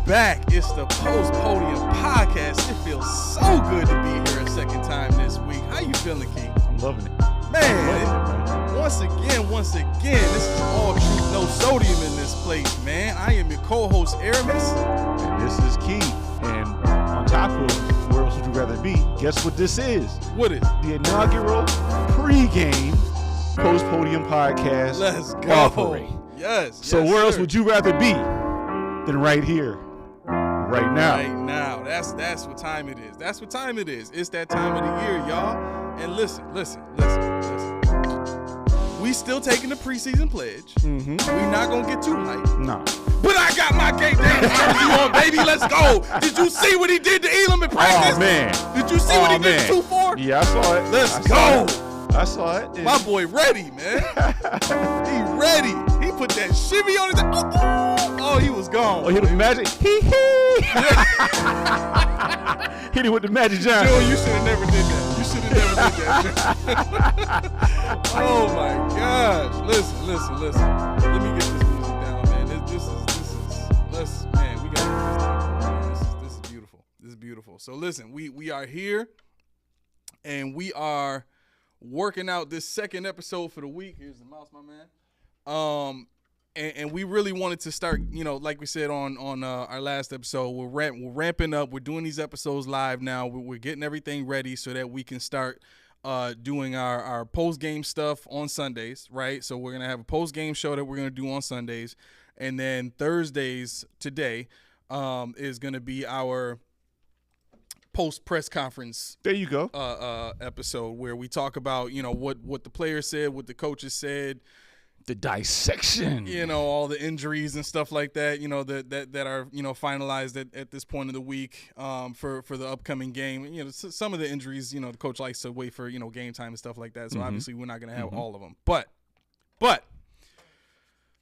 back. It's the Post Podium Podcast. It feels so good to be here a second time this week. How you feeling, King? I'm loving it. Man, once again, this is all truth, no sodium in this place, man. I am your co-host, Aramis. And this is Key. And on top of Where Else Would You Rather Be, guess what this is? What is? The inaugural pre-game Post Podium Podcast. Let's go. Offering. Yes. So where else would you rather be than right here, right now? Right now. That's what time it is. That's what time it is. It's that time of the year, y'all. And listen. We still taking the preseason pledge. Mm-hmm. We not gonna get too hyped. Nah. But I got my game day jersey on, baby. Let's go. Did you see what he did to Elam in practice? Oh, man. Did you see what he did to 2-4? Yeah, I saw it. Let's go. I saw it. My boy ready, man. He ready. He put that shimmy on his. Oh, he was gone. Oh, hit with the magic. Hit it with the magic Johnson. Joe, you should have never did that. You should have never did that. Oh my gosh. Listen. Let me get this music down, man. This is man, we got this is beautiful. This is beautiful. So listen, we are here and we are working out this second episode for the week. Here's the mouse, my man. And we really wanted to start, like we said on our last episode, we're ramping up. We're doing these episodes live now. We're getting everything ready so that we can start doing our post-game stuff on Sundays, right? So we're going to have a post-game show that we're going to do on Sundays. And then Thursdays today is going to be our post press conference. There you go. Episode where we talk about, what the players said, what the coaches said, the dissection, all the injuries and stuff like that, that are, finalized at this point of the week for the upcoming game. Some of the injuries, the coach likes to wait for, game time and stuff like that. So obviously we're not going to have all of them, but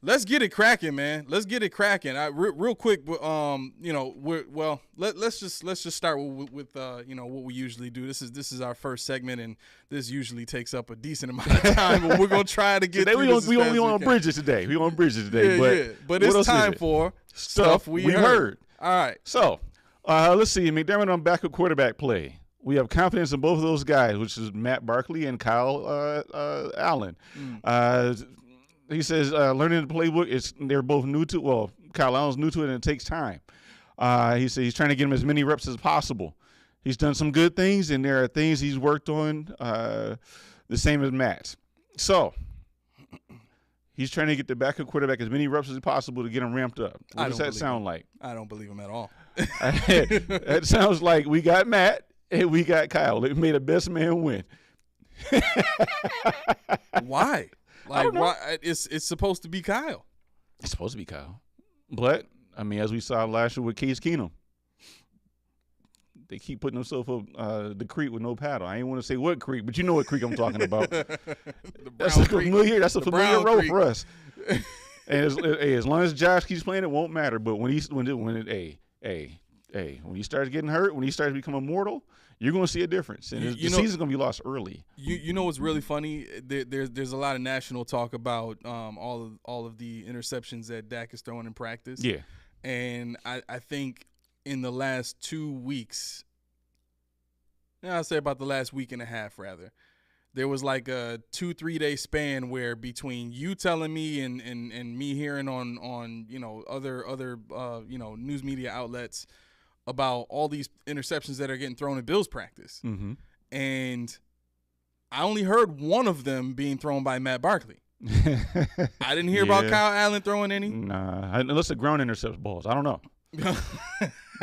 let's get it cracking, man. Let's get it cracking. Real quick, let's just start with what we usually do. This is our first segment, and this usually takes up a decent amount of time. But we're gonna try to get today. We want to bridge it today. But it's time for stuff we heard. All right. So let's see. McDermott on backup quarterback play. We have confidence in both of those guys, which is Matt Barkley and Kyle Allen. He says learning the playbook they're both new to. Well, Kyle Allen's new to it, and it takes time. He said he's trying to get him as many reps as possible. He's done some good things, and there are things he's worked on the same as Matt. So he's trying to get the backup quarterback as many reps as possible to get him ramped up. What does that sound like? I don't believe him at all. That sounds like we got Matt and we got Kyle. It made a best man win. Why? Like, why? It's supposed to be Kyle. It's supposed to be Kyle. But, as we saw last year with Case Keenum, they keep putting themselves up the creek with no paddle. I ain't want to say what creek, but you know what creek I'm talking about. That's a familiar road for us. And as long as Josh keeps playing, it won't matter. But when he starts getting hurt, when he starts becoming mortal, you're going to see a difference, and the season's going to be lost early. You know what's really funny? There's a lot of national talk about all of the interceptions that Dak is throwing in practice. Yeah, and I think in the last 2 weeks, I'll say about the last week and a half rather, there was like a 2-3 day span where between you telling me and me hearing on other news media outlets about all these interceptions that are getting thrown in Bills practice. Mm-hmm. And I only heard one of them being thrown by Matt Barkley. I didn't hear about Kyle Allen throwing any. Nah, unless the ground intercepts balls. I don't know. The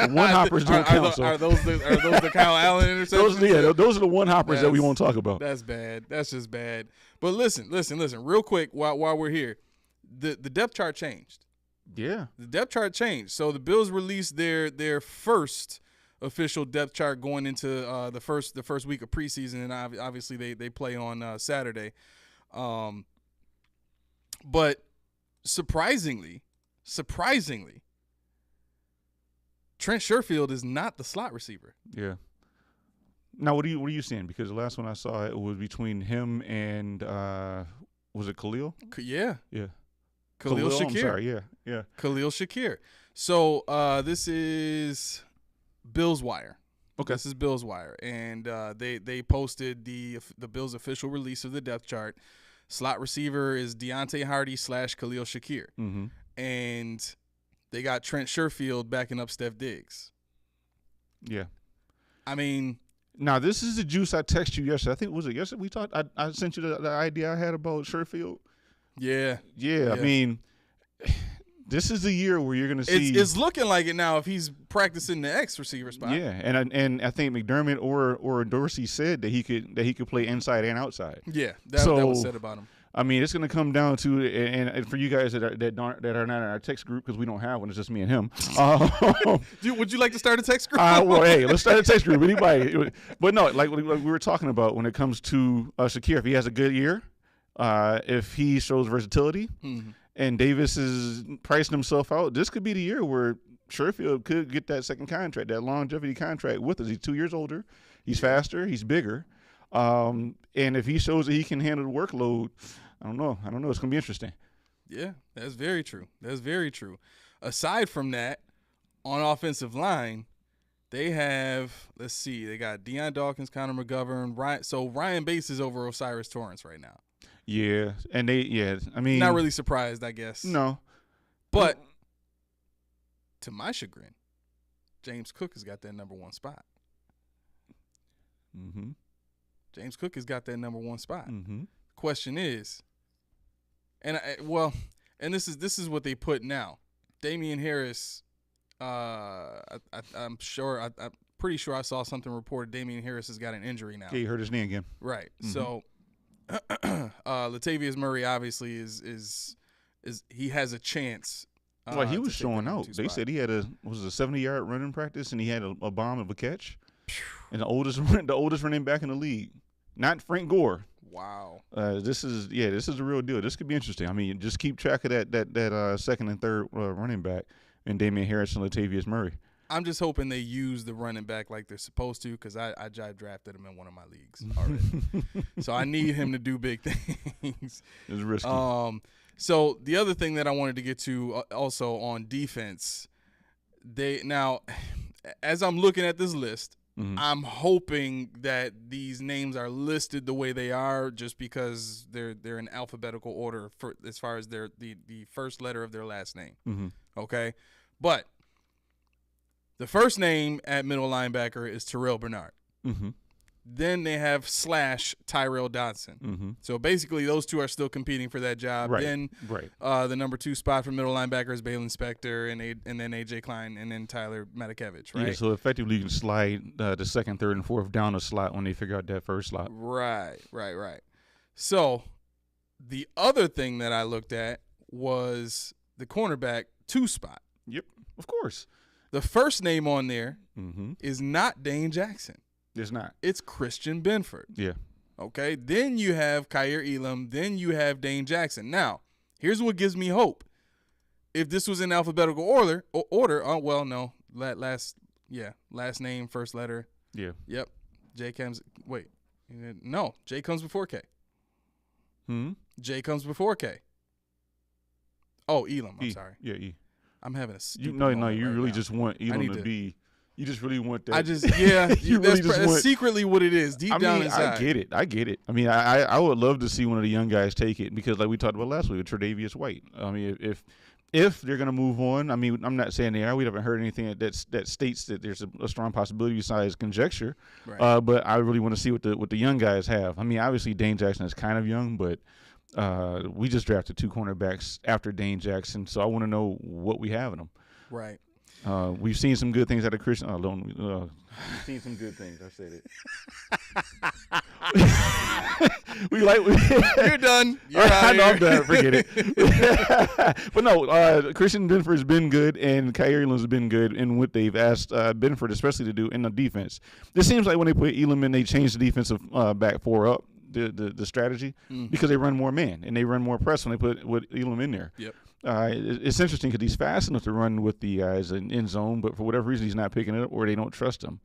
one hoppers don't count. Are those the Kyle Allen interceptions? Those are the one hoppers that we won't talk about. That's bad. That's just bad. But listen, real quick while we're here, the depth chart changed. Yeah. The depth chart changed. So the Bills released their first official depth chart going into the first week of preseason, and obviously they play on Saturday. But surprisingly, Trent Sherfield is not the slot receiver. Yeah. Now, what are you seeing? Because the last one I saw, it was between him and was it Khalil? Yeah. Yeah. Khalil Shakir. I'm sorry, yeah. Khalil Shakir. So this is Bills Wire. Okay. This is Bills Wire, and they posted the Bills' official release of the depth chart. Slot receiver is Deontay Hardy / Khalil Shakir, and they got Trent Sherfield backing up Steph Diggs. Yeah. I mean, now this is the juice I texted you yesterday. I think was it yesterday we talked. I sent you the idea I had about Sherfield. Yeah. I mean, this is the year where you're going to see. It's looking like it now if he's practicing the X receiver spot. Yeah, and I think McDermott or Dorsey said that he could play inside and outside. Yeah, that was said about him. I mean, it's going to come down to, and for you guys that are not in our text group, because we don't have one, it's just me and him. Would you like to start a text group? Well, hey, let's start a text group. Anybody? But no, like we were talking about when it comes to Shakir, if he has a good year, if he shows versatility, and Davis is pricing himself out, this could be the year where Sherfield could get that second contract, that longevity contract with us. He's 2 years older. He's faster. He's bigger. And if he shows that he can handle the workload, I don't know. It's going to be interesting. Yeah, that's very true. Aside from that, on offensive line, they have, they got Deion Dawkins, Connor McGovern, Ryan Bates is over Osiris Torrance right now. Yeah, and I mean. Not really surprised, I guess. No. But, to my chagrin, James Cook has got that number one spot. Mm-hmm. James Cook has got that number one spot. Mm-hmm. Question is, and this is what they put now. Damian Harris, I'm pretty sure I saw something reported. Damian Harris has got an injury now. Yeah, he hurt his knee again. Right. Mm-hmm. So, Latavius Murray obviously is he has a chance. Well, he was showing out. They said he had a 70-yard running practice and he had a bomb of a catch, and the oldest running back in the league. Not Frank Gore. Wow. This is the real deal. This could be interesting. I mean, just keep track of that second and third running back and Damian Harris and Latavius Murray. I'm just hoping they use the running back like they're supposed to, because I jive drafted him in one of my leagues already. So I need him to do big things. It's risky. So the other thing that I wanted to get to also on defense, as I'm looking at this list, I'm hoping that these names are listed the way they are, just because they're in alphabetical order for as far as the first letter of their last name. Mm-hmm. Okay, but the first name at middle linebacker is Terrell Bernard. Mm-hmm. Then they have / Tyrell Dodson. Mm-hmm. So basically, those two are still competing for that job. Right. Then the number 2 spot for middle linebacker is Balen Spector, and then A.J. Klein, and then Tyler Matakevich, right? Yeah, so effectively you can slide the second, third, and fourth down a slot when they figure out that first slot. Right. So the other thing that I looked at was the cornerback 2 spot. Yep, of course. The first name on there is not Dane Jackson. It's not. It's Christian Benford. Yeah. Okay. Then you have Kaiir Elam. Then you have Dane Jackson. Now, here's what gives me hope. If this was in alphabetical order. No. Last name, first letter. Yeah. Yep. J comes. Wait. No. J comes before K. J comes before K. Oh, Elam. I'm sorry. Yeah. E. I'm having a stupid You really now. just want Elam to be. You just really want that. That's secretly what it is, deep down inside. I get it. I mean, I would love to see one of the young guys take it, because like we talked about last week with Tre'Davious White. I mean, if they're going to move on, I mean, I'm not saying they are. We haven't heard anything that states that there's a strong possibility besides conjecture. Right. But I really want to see what the young guys have. I mean, obviously Dane Jackson is kind of young, but we just drafted 2 cornerbacks after Dane Jackson, so I want to know what we have in them. Right. We've seen some good things out of Christian. We've seen some good things. I said it. You're done. You're out I know I'm done. Forget it. But no, Christian Benford's been good, and Kaiir Elam's been good in what they've asked Benford especially to do in the defense. It seems like when they put Elam in, they changed the defensive back 4 up, the strategy, because they run more man and they run more press when they put Elam in there. Yep. It's interesting because he's fast enough to run with the guys in zone, but for whatever reason he's not picking it up, or they don't trust him.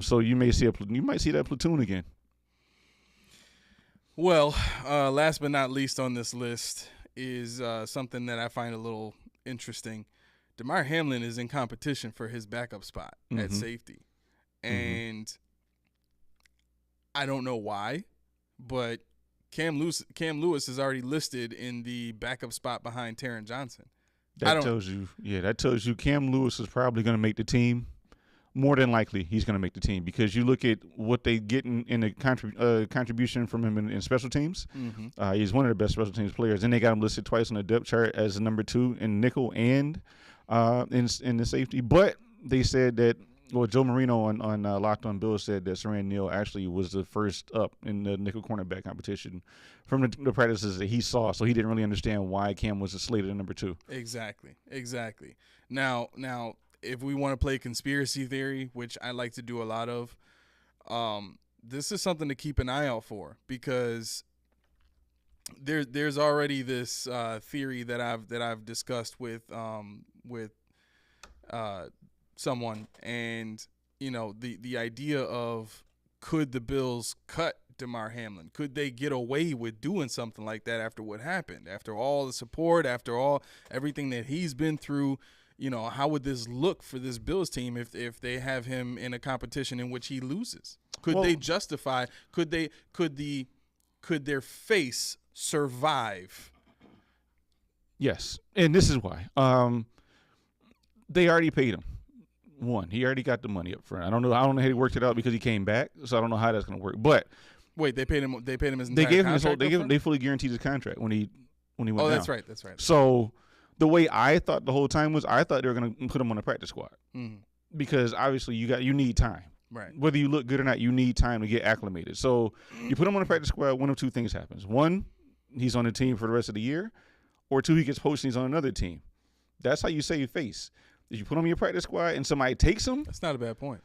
So you might see that platoon again. Well, last but not least on this list is something that I find a little interesting. Damar Hamlin is in competition for his backup spot at safety. And I don't know why, but Cam Lewis is already listed in the backup spot behind Taron Johnson. That tells you Cam Lewis is probably going to make the team. More than likely, he's going to make the team because you look at what they get in the contribution from him in special teams. He's one of the best special teams players. And they got him listed twice on the depth chart as number 2 in nickel and in the safety. But they said that, well, Joe Marino on Locked On Bills said that Saran Neal actually was the first up in the nickel cornerback competition from the practices that he saw. So he didn't really understand why Cam was slated at number 2. Exactly. Now, if we want to play conspiracy theory, which I like to do a lot of, this is something to keep an eye out for because there's already this theory that I've discussed with someone, and the idea of could the Bills cut Damar Hamlin? Could they get away with doing something like that after what happened, after all the support, after everything that he's been through? How would this look for this Bills team if they have him in a competition in which he loses? Could they justify? Could their face survive? Yes, and this is why. They already paid him. He already got the money up front. I don't know how he worked it out because he came back, so I don't know how that's going to work. But wait, they paid him his entire contract. They fully guaranteed his contract when he went down. Oh, that's right. So the way I thought the whole time was, I thought they were going to put him on the practice squad because obviously you need time. Right. Whether you look good or not, you need time to get acclimated. So you put him on the practice squad, one of two things happens. One, he's on the team for the rest of the year, or 2, he gets poached and he's on another team. That's how you save face. If you put him on your practice squad and somebody takes him, that's not a bad point.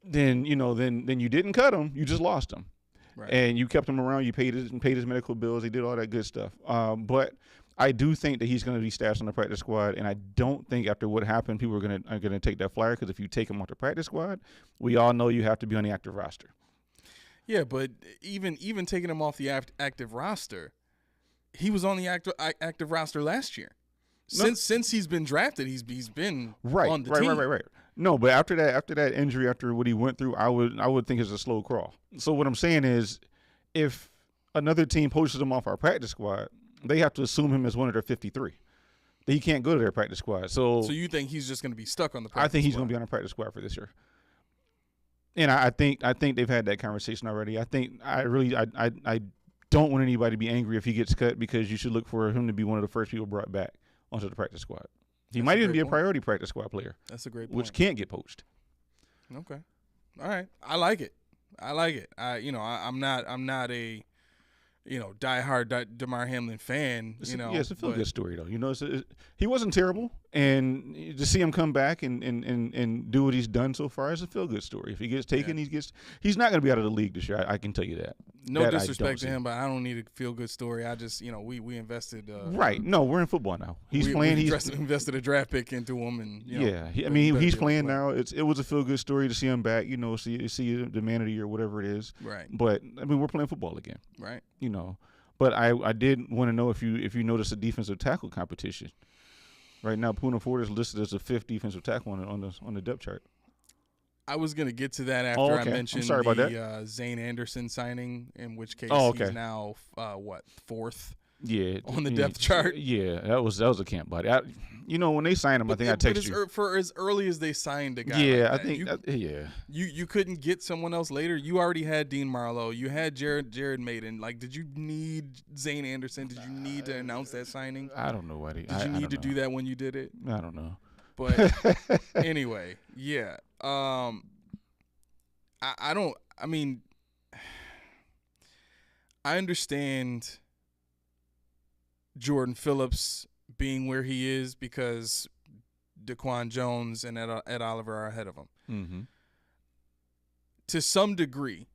Then then you didn't cut him, you just lost him. Right. And you kept him around, you paid his medical bills, he did all that good stuff. But I do think that he's going to be stashed on the practice squad, and I don't think after what happened, people are going to take that flyer because if you take him off the practice squad, we all know you have to be on the active roster. Yeah, but even taking him off the active roster, he was on the active roster last year. Since he's been drafted, he's been on the team. Right. No, but after that injury, after what he went through, I would think it's a slow crawl. So what I'm saying is, if another team poaches him off our practice squad, they have to assume him as one of their 53. He can't go to their practice squad. So you think he's just going to be stuck on the practice squad? I think he's going to be on the practice squad for this year. And I think they've had that conversation already. I don't want anybody to be angry if he gets cut because you should look for him to be one of the first people brought back onto the practice squad. He might even be a priority practice squad player. That's a great point. Which can't get poached. Okay. All right. I like it. I'm not a diehard Damar Hamlin fan. It's a feel-good story though. He wasn't terrible, and to see him come back and do what he's done so far is a feel-good story. If he gets taken, he's not going to be out of the league this year. I can tell you that. No disrespect to him, but I don't need a feel-good story. I just we invested. Right? No, we're in football now. He's playing. He's invested a draft pick into him, and he's playing now. It was a feel-good story to see him back. See the man of the year, whatever it is. Right. But we're playing football again. Right. But I did want to know if you noticed a defensive tackle competition. Right now, Poona Ford is listed as the 5th defensive tackle on the depth chart. I was going to get to that after I mentioned the Zane Anderson signing, in which case he's now 4th on the depth chart. Yeah, that was a camp body. When they signed him, I think I texted you. For as early as they signed a guy I think you couldn't get someone else later. You already had Dean Marlowe. You had Jared Maiden. Like, did you need Zane Anderson? Did you need to announce that signing? I don't know, Eddie. Did you need to do that when you did it? I don't know. But anyway, yeah. I understand Jordan Phillips being where he is because Daquan Jones and Ed Oliver are ahead of him. Mm-hmm. To some degree,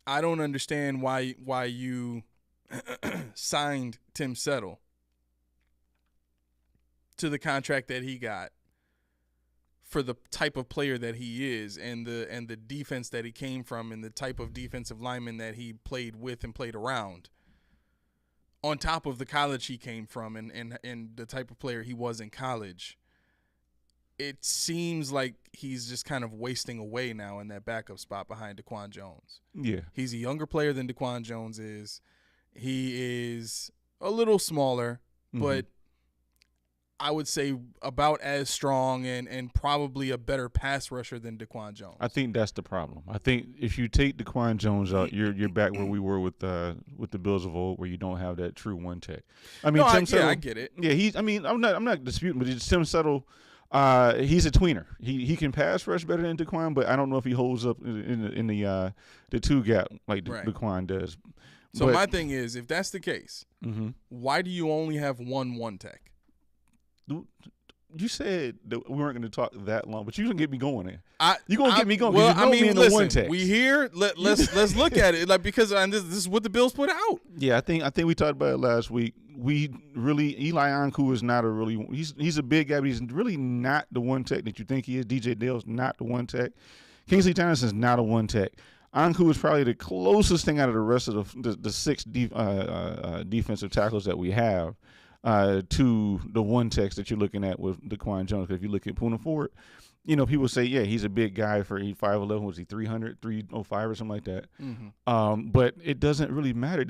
I don't understand why you signed Tim Settle to the contract that he got for the type of player that he is and the defense that he came from and the type of defensive lineman that he played with and played around. on top of the college he came from and the type of player he was in college, it seems like he's just kind of wasting away now in that backup spot behind DaQuan Jones. Yeah. He's a younger player than DaQuan Jones is. He is a little smaller, but I would say about as strong and probably a better pass rusher than DaQuan Jones. I think that's the problem. I think if you take DaQuan Jones out, you're back where we were with the Bills of old, where you don't have that true one tech. I mean, Tim Settle, I get it. Yeah, I'm not disputing, but it's Tim Settle. He's a tweener. He can pass rush better than DaQuan, but I don't know if he holds up in the two gap like DaQuan does. So my thing is, if that's the case, why do you only have one tech? You said that we weren't going to talk that long, but you're going to get me going there. You're going to get me going. Well, you know me in the one text. We here. Let's look at it, like, because this is what the Bills put out. Yeah, I think we talked about it last week. We really, Eli Ankou is not he's a big guy, but he's really not the one tech that you think he is. DJ Dale's not the one tech. Kingsley Tennyson's not a one tech. Ankou is probably the closest thing out of the rest of the six defensive tackles that we have to the one text that you're looking at with DaQuan Jones. If you look at Poona Ford, people say, yeah, he's a big guy for 5'11". Was he 300, 305 or something like that? But it doesn't really matter.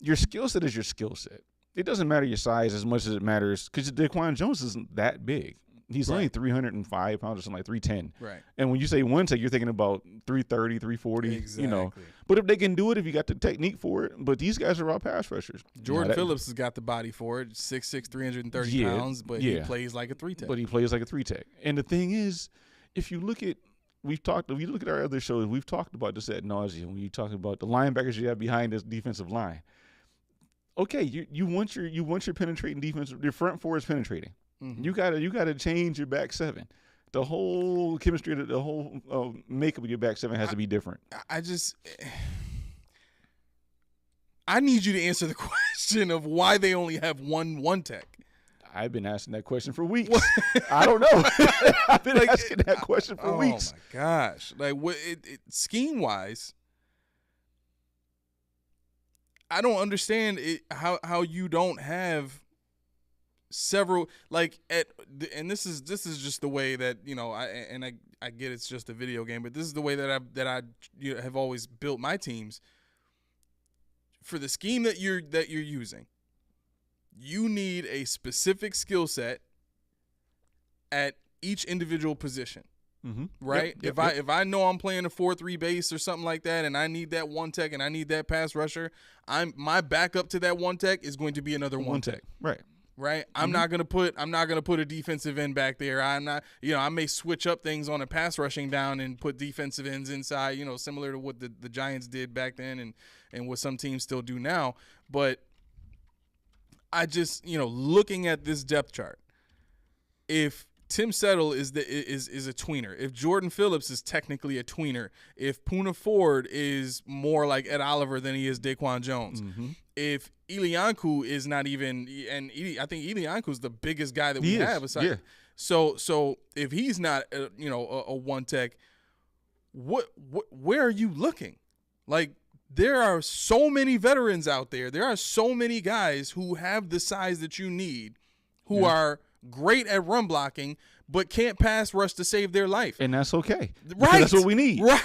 Your skill set is your skill set. It doesn't matter your size as much as it matters, because DaQuan Jones isn't that big. He's only 305 pounds or something, like 310. Right. And when you say one tech, you're thinking about 330, 340. Exactly. But if they can do it, if you got the technique for it, but these guys are raw pass rushers. Jordan Phillips has got the body for it, 6'6", 330 pounds, but he plays like a 3-tech. But he plays like a 3-tech. And the thing is, if you look at our other shows, we've talked about this ad nauseum when you talk about the linebackers you have behind this defensive line. Okay, you want your penetrating defense. Your front four is penetrating. You gotta change your back seven. The whole chemistry, the whole makeup of your back seven has to be different. I need you to answer the question of why they only have one tech. I've been asking that question for weeks. I don't know. I've been asking that question for weeks. Oh my gosh! Like, scheme wise, I don't understand how you don't have several, like, and this is just the way that I get it's just a video game, but this is the way that I have always built my teams. For the scheme that you're using, you need a specific skill set at each individual position. Right? Yep, if I know I'm playing a 4-3 base or something like that, and I need that one tech and I need that pass rusher, my backup to that one tech is going to be another one tech. Right. I'm not gonna put a defensive end back there. I'm not. I may switch up things on a pass rushing down and put defensive ends inside. Similar to what the Giants did back then and what some teams still do now. But I just looking at this depth chart, if Tim Settle is a tweener, if Jordan Phillips is technically a tweener, if Poona Ford is more like Ed Oliver than he is DaQuan Jones, if Eli Ankou is not even, and I think Eli Ankou is the biggest guy that we have. Aside, So if he's not a one tech, where are you looking? Like, there are so many veterans out there. There are so many guys who have the size that you need, who are great at run blocking, but can't pass rush to save their life. And that's okay. Right. That's what we need. Right.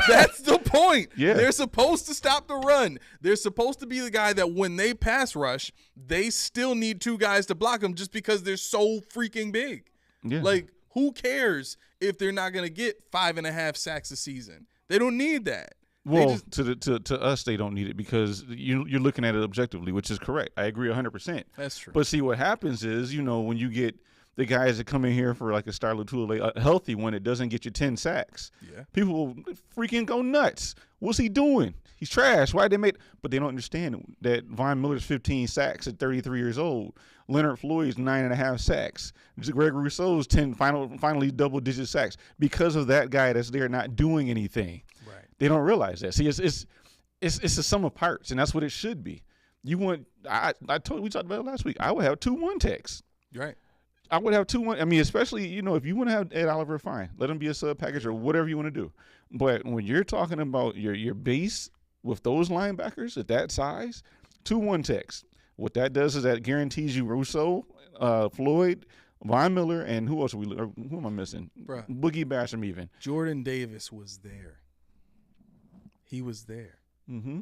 That's the point. Yeah. They're supposed to stop the run. They're supposed to be the guy that when they pass rush, they still need two guys to block them just because they're so freaking big. Yeah. Like, who cares if they're not going to get 5.5 sacks a season? They don't need that. Well, to us, they don't need it because you're looking at it objectively, which is correct. I agree 100%. That's true. But see, what happens is, when you get the guys that come in here for like a Star Lotulelei, a healthy one, it doesn't get you 10 sacks. Yeah. People will freaking go nuts. What's he doing? He's trash. Why'd they make? But they don't understand that Von Miller's 15 sacks at 33 years old. Leonard Floyd's 9.5 sacks. Greg Rousseau's 10 finally double-digit sacks because of that guy that's there not doing anything. Right. They don't realize that. See, it's a sum of parts, and that's what it should be. We talked about it last week. I would have 2 one techs. Right. I would have 2 one. I mean, especially, if you want to have Ed Oliver, fine. Let him be a sub package or whatever you want to do. But when you're talking about your base with those linebackers at that size, 2 one-techs. What that does is that guarantees you Rousseau, Floyd, Von Miller, and who else who am I missing? Bruh. Boogie Basham even. Jordan Davis was there. He was there. Mm-hmm.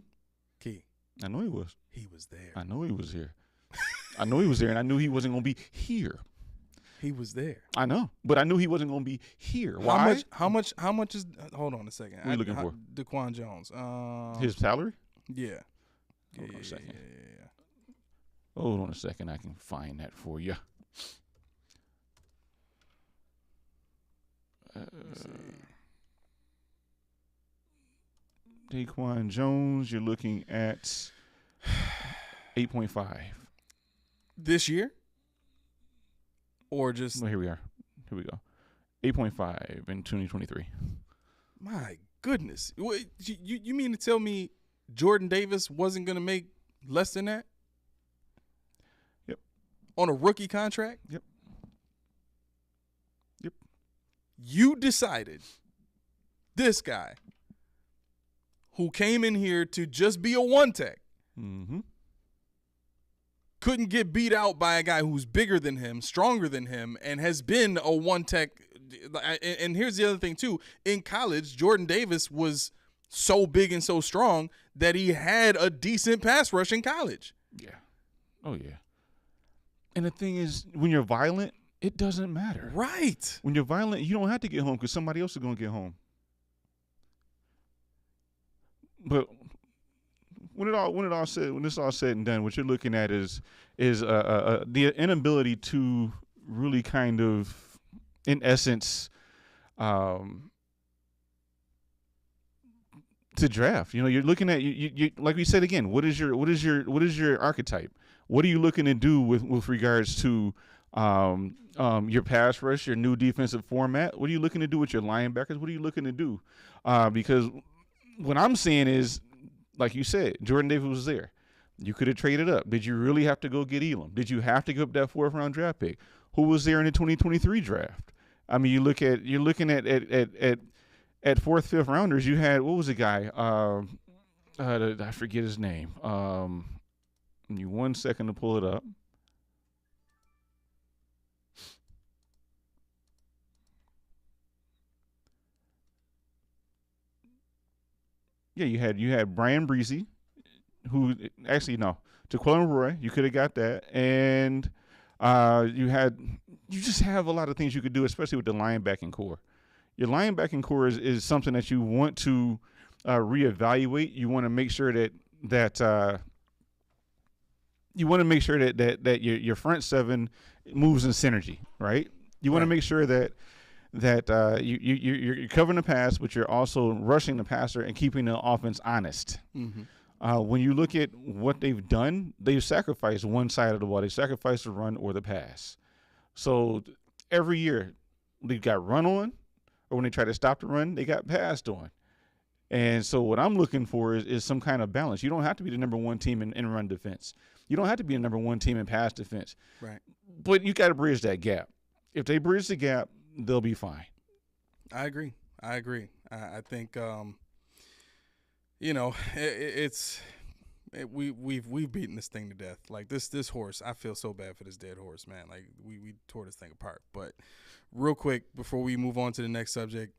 Key. I know he was. He was there. I know he was here. I know he was there, and I knew he wasn't going to be here. He was there. I know, but I knew he wasn't going to be here. Why? How much is? Hold on a second. What are you looking for? DaQuan Jones. His salary? Yeah. Hold on a second. Yeah. Hold on a second. I can find that for you. DaQuan Jones, you're looking at 8.5. This year? Or just Well, here we are. Here we go. 8.5 in 2023. my goodness. Wait, you mean to tell me Jordan Davis wasn't going to make less than that? Yep. On a rookie contract? Yep. You decided this guy who came in here to just be a one-tech Mm-hmm. couldn't get beat out by a guy who's bigger than him, stronger than him, and has been a one-tech. And here's the other thing, too. In college, Jordan Davis was so big and so strong that he had a decent pass rush in college. Yeah. Oh, yeah. And the thing is, when you're violent, it doesn't matter. Right. When you're violent, you don't have to get home because somebody else is going to get home. But when it's all said and done, what you're looking at is the inability to really kind of, in essence, to draft. You know, you're looking at you like we said again. What is your archetype? What are you looking to do with regards to your pass rush, your new defensive format? What are you looking to do with your linebackers? What are you looking to do? Because what I'm saying is, like you said, Jordan Davis was there. You could have traded up. Did you really have to go get Elam? Did you have to give up that 4th round draft pick? Who was there in the 2023 draft? I mean, you're looking at 4th, 5th rounders. You had, what was the guy? I forget his name. Give me 1 second to pull it up. Yeah, you had Brian Breezy, who actually no, Jaquelin Roy. You could have got that, and you just have a lot of things you could do, especially with the linebacking core. Your linebacking core is something that you want to reevaluate. You want to make sure that your front seven moves in synergy, right? You want to make sure that you're covering the pass, but you're also rushing the passer and keeping the offense honest. Mm-hmm. When you look at what they've done, they've sacrificed one side of the ball. They sacrificed the run or the pass. So every year they've got run on, or when they try to stop the run, they got passed on. And so what I'm looking for is some kind of balance. You don't have to be the number 1 team in run defense. You don't have to be the number 1 team in pass defense. Right. But you got to bridge that gap. If they bridge the gap, they'll be fine. I agree. I think we've beaten this thing to death. Like this horse, I feel so bad for this dead horse, man. Like we tore this thing apart. But real quick before we move on to the next subject,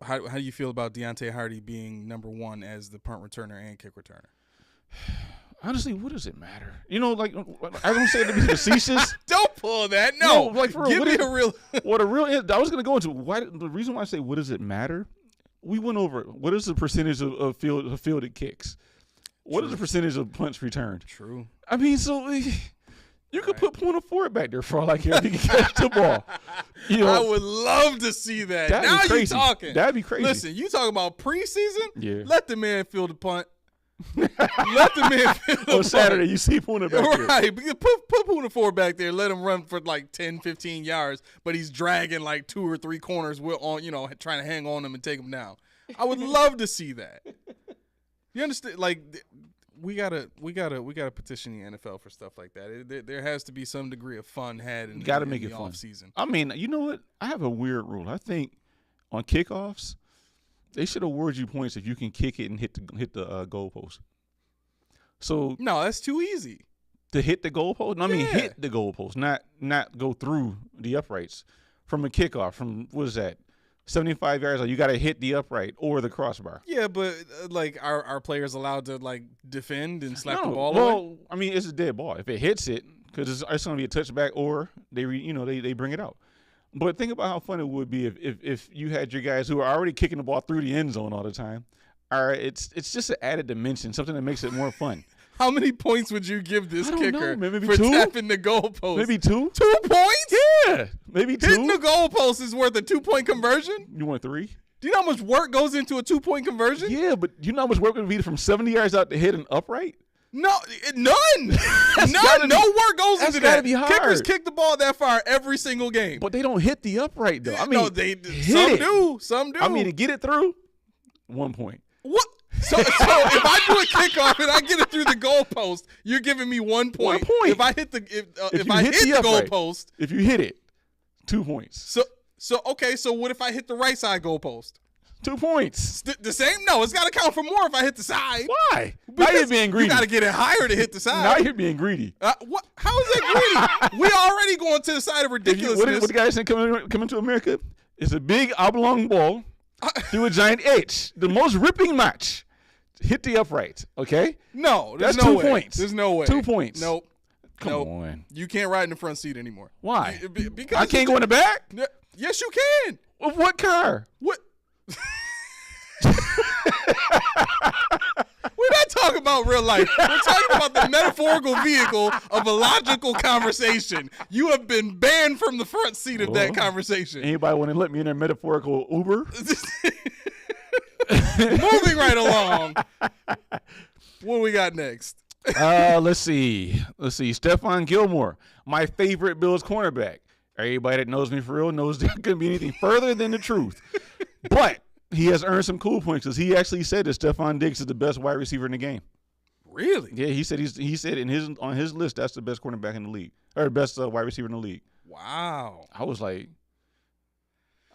how do you feel about Deontay Hardy being number 1 as the punt returner and kick returner? Honestly, what does it matter? You know, like I don't say it to be facetious. Don't pull that. No, like for real. Give me a real. What a real. I was going to go into the reason why I say what does it matter. We went over what is the percentage of fielded kicks. What is the percentage of punts returned? True. I mean, so you could put Poona Ford back there for all I care if he can catch the ball. You know, I would love to see that. That'd now be crazy. You talking. That'd be crazy. Listen, you talking about preseason? Yeah. Let the man field the punt. Let the man field the punt. On Saturday, you see Poona back there. Right. Put Poona Ford back there. Let him run for like 10, 15 yards, but he's dragging like 2 or 3 corners on, trying to hang on them and take them down. I would love to see that. You understand? Like, we gotta petition the NFL for stuff like that. There has to be some degree of fun had in the off season. I mean, you know what? I have a weird rule. I think on kickoffs, they should award you points if you can kick it and hit the goalpost. So no, that's too easy. to hit the goalpost. No, I mean Yeah. hit the goalpost, not go through the uprights. From a kickoff, from what is that, 75 yards? You got to hit the upright or the crossbar. Yeah, but like, are players allowed to like defend and slap the ball well, away? I mean, it's a dead ball. If it hits it, because it's going to be a touchback, or they bring it out. But think about how fun it would be if you had your guys who are already kicking the ball through the end zone all the time. All right, it's just an added dimension, something that makes it more fun. How many points would you give this I don't kicker know, maybe for 2? tapping the goalpost? Maybe 2? 2 points? Yeah, maybe 2. Hitting the goalpost is worth a 2-point conversion? You want 3? Do you know how much work goes into a 2-point conversion? Yeah, but you know how much work it would be from 70 yards out to hit an upright? No, none. gotta No be- work goes that's into gotta that. be hard. Kickers kick the ball that far every single game. But they don't hit the upright, though. I mean, no, they hit some it. do. Some do. I mean, to get it through, 1 point. What? So if I do a kickoff and I get it through the goalpost, you're giving me 1 point. 1 point. If I hit the if you I hit hit the the upright. goalpost, If you hit it, 2 points. so okay. So what if I hit the right side goalpost? 2 points. The same? No, it's got to count for more if I hit the side. Why? Now you're Because being greedy. You got to get it higher to hit the Now side. you're being greedy. What? How is that greedy? We already going to the side of If you, ridiculousness. what the guy said coming to America? It's a big oblong ball through a giant H. The most ripping match. Hit the upright, okay? No, there's That's no 2 way. points. There's no way. 2 points. Nope. Come Nope. on. You can't ride in the front seat anymore. Why? Because I can't go in the back? Yes, you can. Of what car? What? We're not talking about real life. We're talking about the metaphorical vehicle of a logical conversation. You have been banned from the front seat of that Well, conversation. Anybody want to let me in their metaphorical Uber? Moving right along. What do we got next? Let's see. Stephon Gilmore, my favorite Bills cornerback. Everybody that knows me for real knows there couldn't be anything further than the truth. But he has earned some cool points because he actually said that Stephon Diggs is the best wide receiver in the game. Really? Yeah, he said on his list that's the best cornerback in the league, or the best wide receiver in the league. Wow. I was like,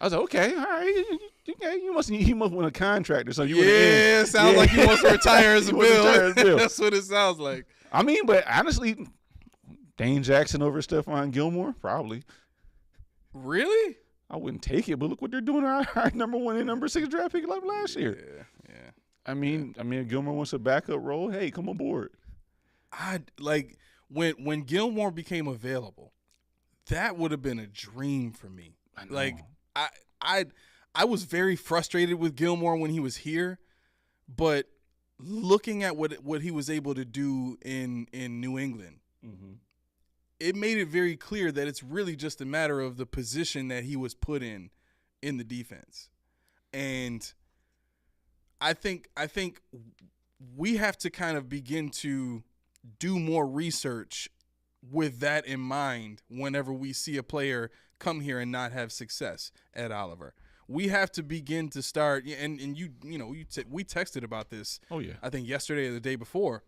okay, all right. Okay, he must win a contract or something. Yeah, sounds like he wants to retire as a He wants to retire Bill. as a Bill. That's what it sounds like. I mean, but honestly, Dane Jackson over Stephon Gilmore, probably. Really? I wouldn't take it, but look what they're doing. Our number 1 and number 6 draft pick like last year. Yeah. I mean, if Gilmore wants a backup role, hey, come aboard. I like when Gilmore became available, that would have been a dream for me. I know. Like I was very frustrated with Gilmore when he was here, but looking at what he was able to do in New England, it made it very clear that it's really just a matter of the position that he was put in the defense. And I think we have to kind of begin to do more research with that in mind whenever we see a player come here and not have success at Oliver. We have to begin to start, and we texted about this. Oh yeah, I think yesterday or the day before.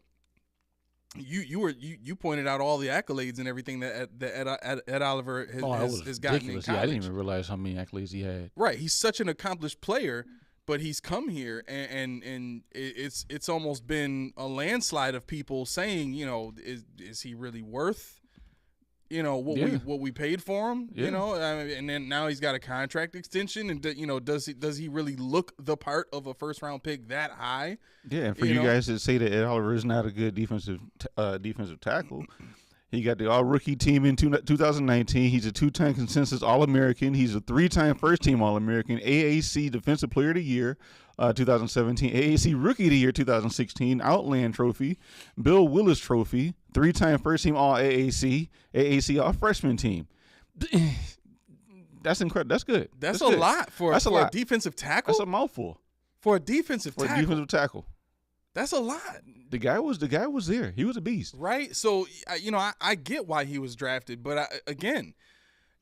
You pointed out all the accolades and everything that Ed Oliver has gotten in college. Yeah, I didn't even realize how many accolades he had. Right, he's such an accomplished player, but he's come here and it's almost been a landslide of people saying, is he really worth, what we paid for him? Yeah. And then now he's got a contract extension, and does he really look the part of a first round pick that high? Yeah, and for you guys to say that Ed Oliver is not a good defensive tackle, he got the All-Rookie team in 2019. He's a 2-time consensus All-American. He's a 3-time first-team All-American, AAC Defensive Player of the Year 2017, AAC Rookie of the Year 2016, Outland Trophy, Bill Willis Trophy, 3-time first-team All-AAC, AAC All-Freshman Team. That's incredible. That's good. That's a good. lot for a defensive tackle. That's a mouthful. For a defensive For tackle. a defensive tackle. That's a lot. The guy was there. He was a beast. Right? So, I get why he was drafted, but again,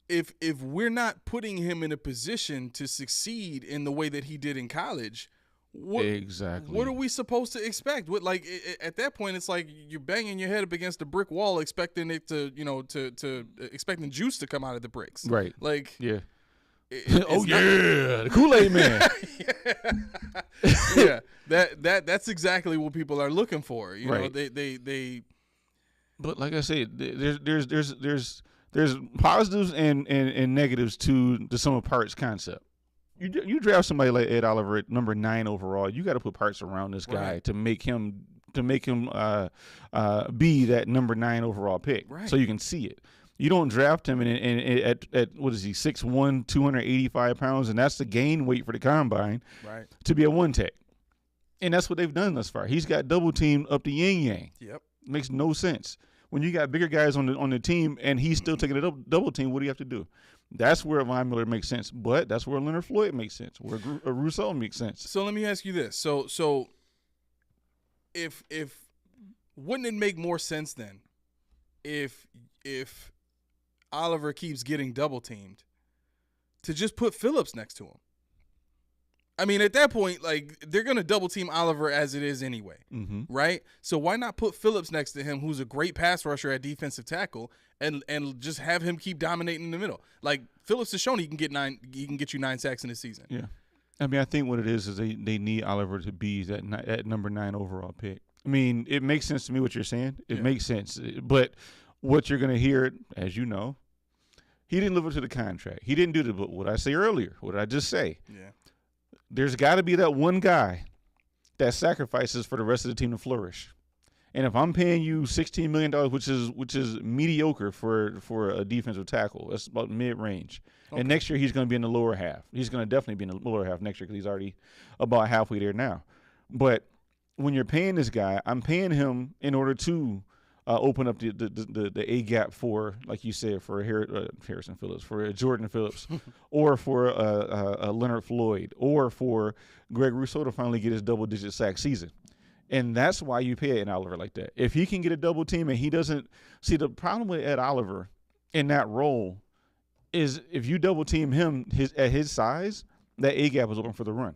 if we're not putting him in a position to succeed in the way that he did in college, what are we supposed to expect? At that point, it's like you're banging your head up against a brick wall, expecting it to, expecting juice to come out of the bricks. Right. Like, yeah. The Kool-Aid man. Yeah, that's exactly what people are looking for. You know, they. But like I said, there's positives and negatives to the sum of parts concept. You draft somebody like Ed Oliver at number 9 overall, you got to put parts around this guy to make him be that number 9 overall pick, so you can see it. You don't draft him and at what is he, 6'1", 285 pounds, and that's the gain weight for the combine, to be a one tech. And that's what they've done thus far. He's got double teamed up the yin yang. Yep, makes no sense. When you got bigger guys on the team and he's still taking a double team, what do you have to do? That's where Von Miller makes sense, but that's where Leonard Floyd makes sense, where Rousseau makes sense. So let me ask you this: so if wouldn't it make more sense then if Oliver keeps getting double teamed to just put Phillips next to him? I mean, at that point, like, they're going to double team Oliver as it is anyway, right? So why not put Phillips next to him, who's a great pass rusher at defensive tackle, and just have him keep dominating in the middle? Like, Phillips has shown he can get you 9 sacks in the season. Yeah. I mean, I think what it is they need Oliver to be that number 9 overall pick. I mean, it makes sense to me what you're saying. It makes sense. But what you're going to hear, as you know, he didn't live up to the contract. He didn't do what I say earlier. What did I just say? Yeah. There's got to be that one guy that sacrifices for the rest of the team to flourish. And if I'm paying you $16 million, which is mediocre for a defensive tackle, that's about mid-range. Okay. And next year he's going to be in the lower half. He's going to definitely be in the lower half next year because he's already about halfway there now. But when you're paying this guy, I'm paying him in order to open up the A gap for, like you said, for Harrison Phillips, for Jordan Phillips, or for Leonard Floyd, or for Greg Rousseau to finally get his double-digit sack season. And that's why you pay Ed Oliver like that. If he can get a double team and he doesn't – see, the problem with Ed Oliver in that role is if you double team him at his size, that A gap is open for the run.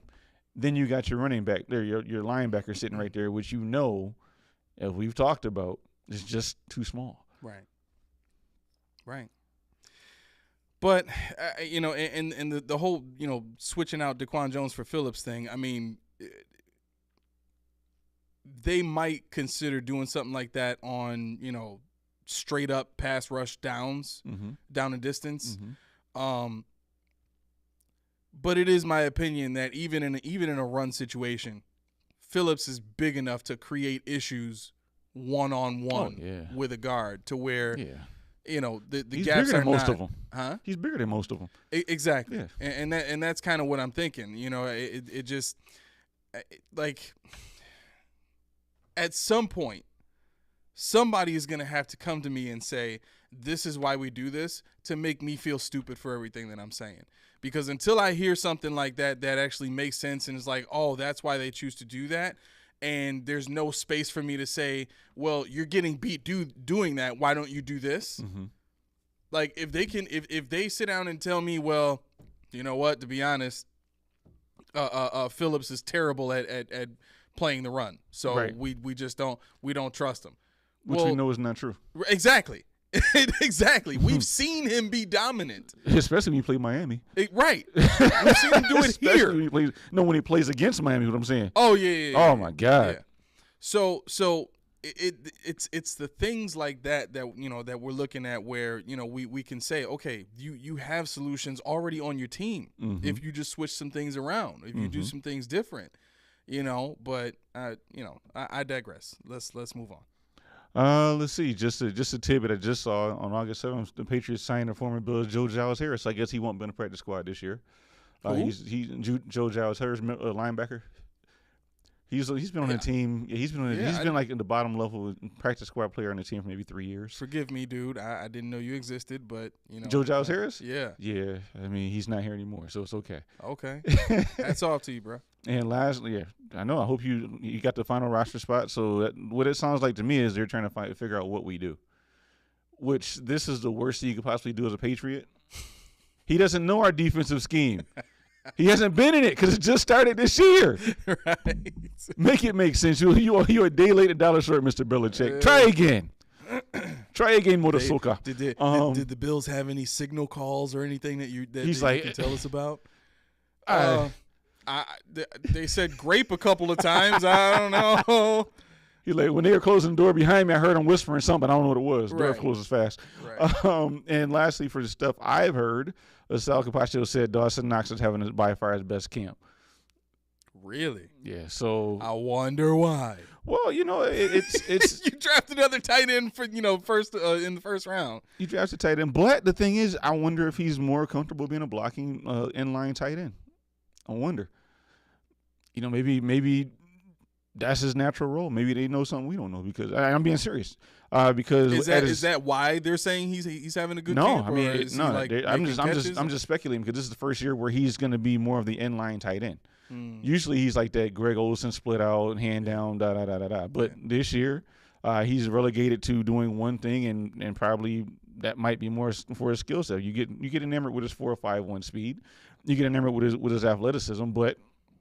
Then you got your running back there, your linebacker sitting right there, which you know, as we've talked about, is just too small. Right. But, you know, and the whole, you know, switching out Daquan Jones for Phillips thing, I mean, they might consider doing something like that on, you know, straight up pass rush downs, down and distance. But it is my opinion that even in a run situation, Phillips is big enough to create issues one-on-one with a guard to where, you know, the He's gaps bigger are than most not, of them. Huh? He's bigger than most of them. Exactly. Yeah. And that's kind of what I'm thinking. You know, it just like at some point somebody is going to have to come to me and say, this is why we do this, to make me feel stupid for everything that I'm saying. Because until I hear something like that actually makes sense and is like, oh, that's why they choose to do that, and there's no space for me to say, well, you're getting beat doing that, why don't you do this? Like, if they sit down and tell me, well, you know what, to be honest, Phillips is terrible at playing the run, so we don't trust him. Which we know is not true. Exactly. Exactly. We've seen him be dominant. Especially when he played Miami. Right. We've seen him do it here. When he plays against Miami, what I'm saying. Oh, yeah. Oh, my God. Yeah. So it's the things like that you know that we're looking at where, you know, we can say, okay, you have solutions already on your team if you just switch some things around, if you do some things different, you know. But you know, I digress. Let's move on. Let's see. Just a tidbit I just saw on August 7th. The Patriots signed the former Bills Joe Giles Harris. I guess he won't be in the practice squad this year. He's Joe Giles Harris, linebacker. He's been on the team. He's been like in the bottom level practice squad player on the team for maybe 3 years. Forgive me, dude. I didn't know you existed, but you know. Joe Giles Harris? Yeah. Yeah. I mean, he's not here anymore, so it's okay. Okay. That's off to you, bro. And lastly, I know. I hope you got the final roster spot. So what it sounds like to me is they're trying to figure out what we do. Which this is the worst thing you could possibly do as a Patriot. He doesn't know our defensive scheme. He hasn't been in it because it just started this year. Right. Make it make sense. You're a day late, $1 short, Mr. Belichick. Try again. Try again, Motosoka. Did the Bills have any signal calls or anything that you can tell us about? They said grape a couple of times. I don't know. He like, when they were closing the door behind me, I heard him whispering something. I don't know what it was. The door closes fast. Right. And lastly, for the stuff I've heard, Sal Capaccio said Dawson Knox is having by far his best camp. Really? Yeah. So I wonder why. Well, it's you drafted another tight end for first in the first round. You drafted tight end, but the thing is, I wonder if he's more comfortable being a blocking inline tight end. I wonder. Maybe that's his natural role. Maybe they know something we don't know. Because I'm being serious. Because is that why they're saying he's having a good camp? No, I mean I'm just speculating because this is the first year where he's going to be more of the inline tight end. Usually he's like that Greg Olsen split out, hand down, da. But this year he's relegated to doing one thing, and probably that might be more for his skill set. You get enamored with his 4.51 speed, you get enamored with his athleticism, but.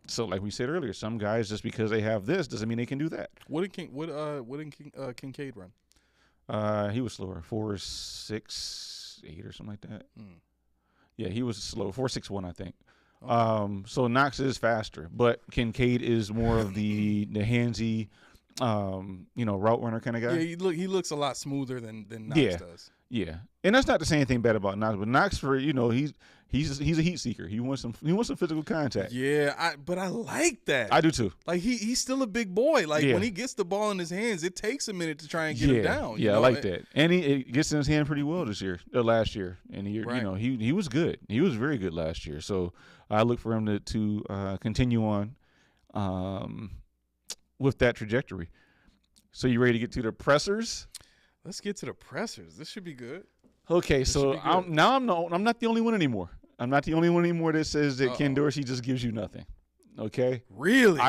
So, like we said earlier, some guys just because they have this doesn't mean they can do that. What did Kincaid run? He was slower, 4.68 or something like that. Yeah, he was slow, 4.61 I think. Okay. So Knox is faster, but Kincaid is more of the handsy, route runner kind of guy. Yeah, he looks a lot smoother than Knox does. Yeah, and that's not to say anything bad about Knox, but Knox he's a heat seeker. He wants some physical contact. Yeah, but I like that. I do too. Like he's still a big boy. Like when he gets the ball in his hands, it takes a minute to try and get him down. I like that. And it gets in his hand pretty well last year. And he was good. He was very good last year. So I look for him to continue on with that trajectory. So you ready to get to the pressers? Let's get to the pressers. This should be good. Okay, so I'm not the only one anymore. I'm not the only one anymore that says that Ken Dorsey just gives you nothing. Okay? Really?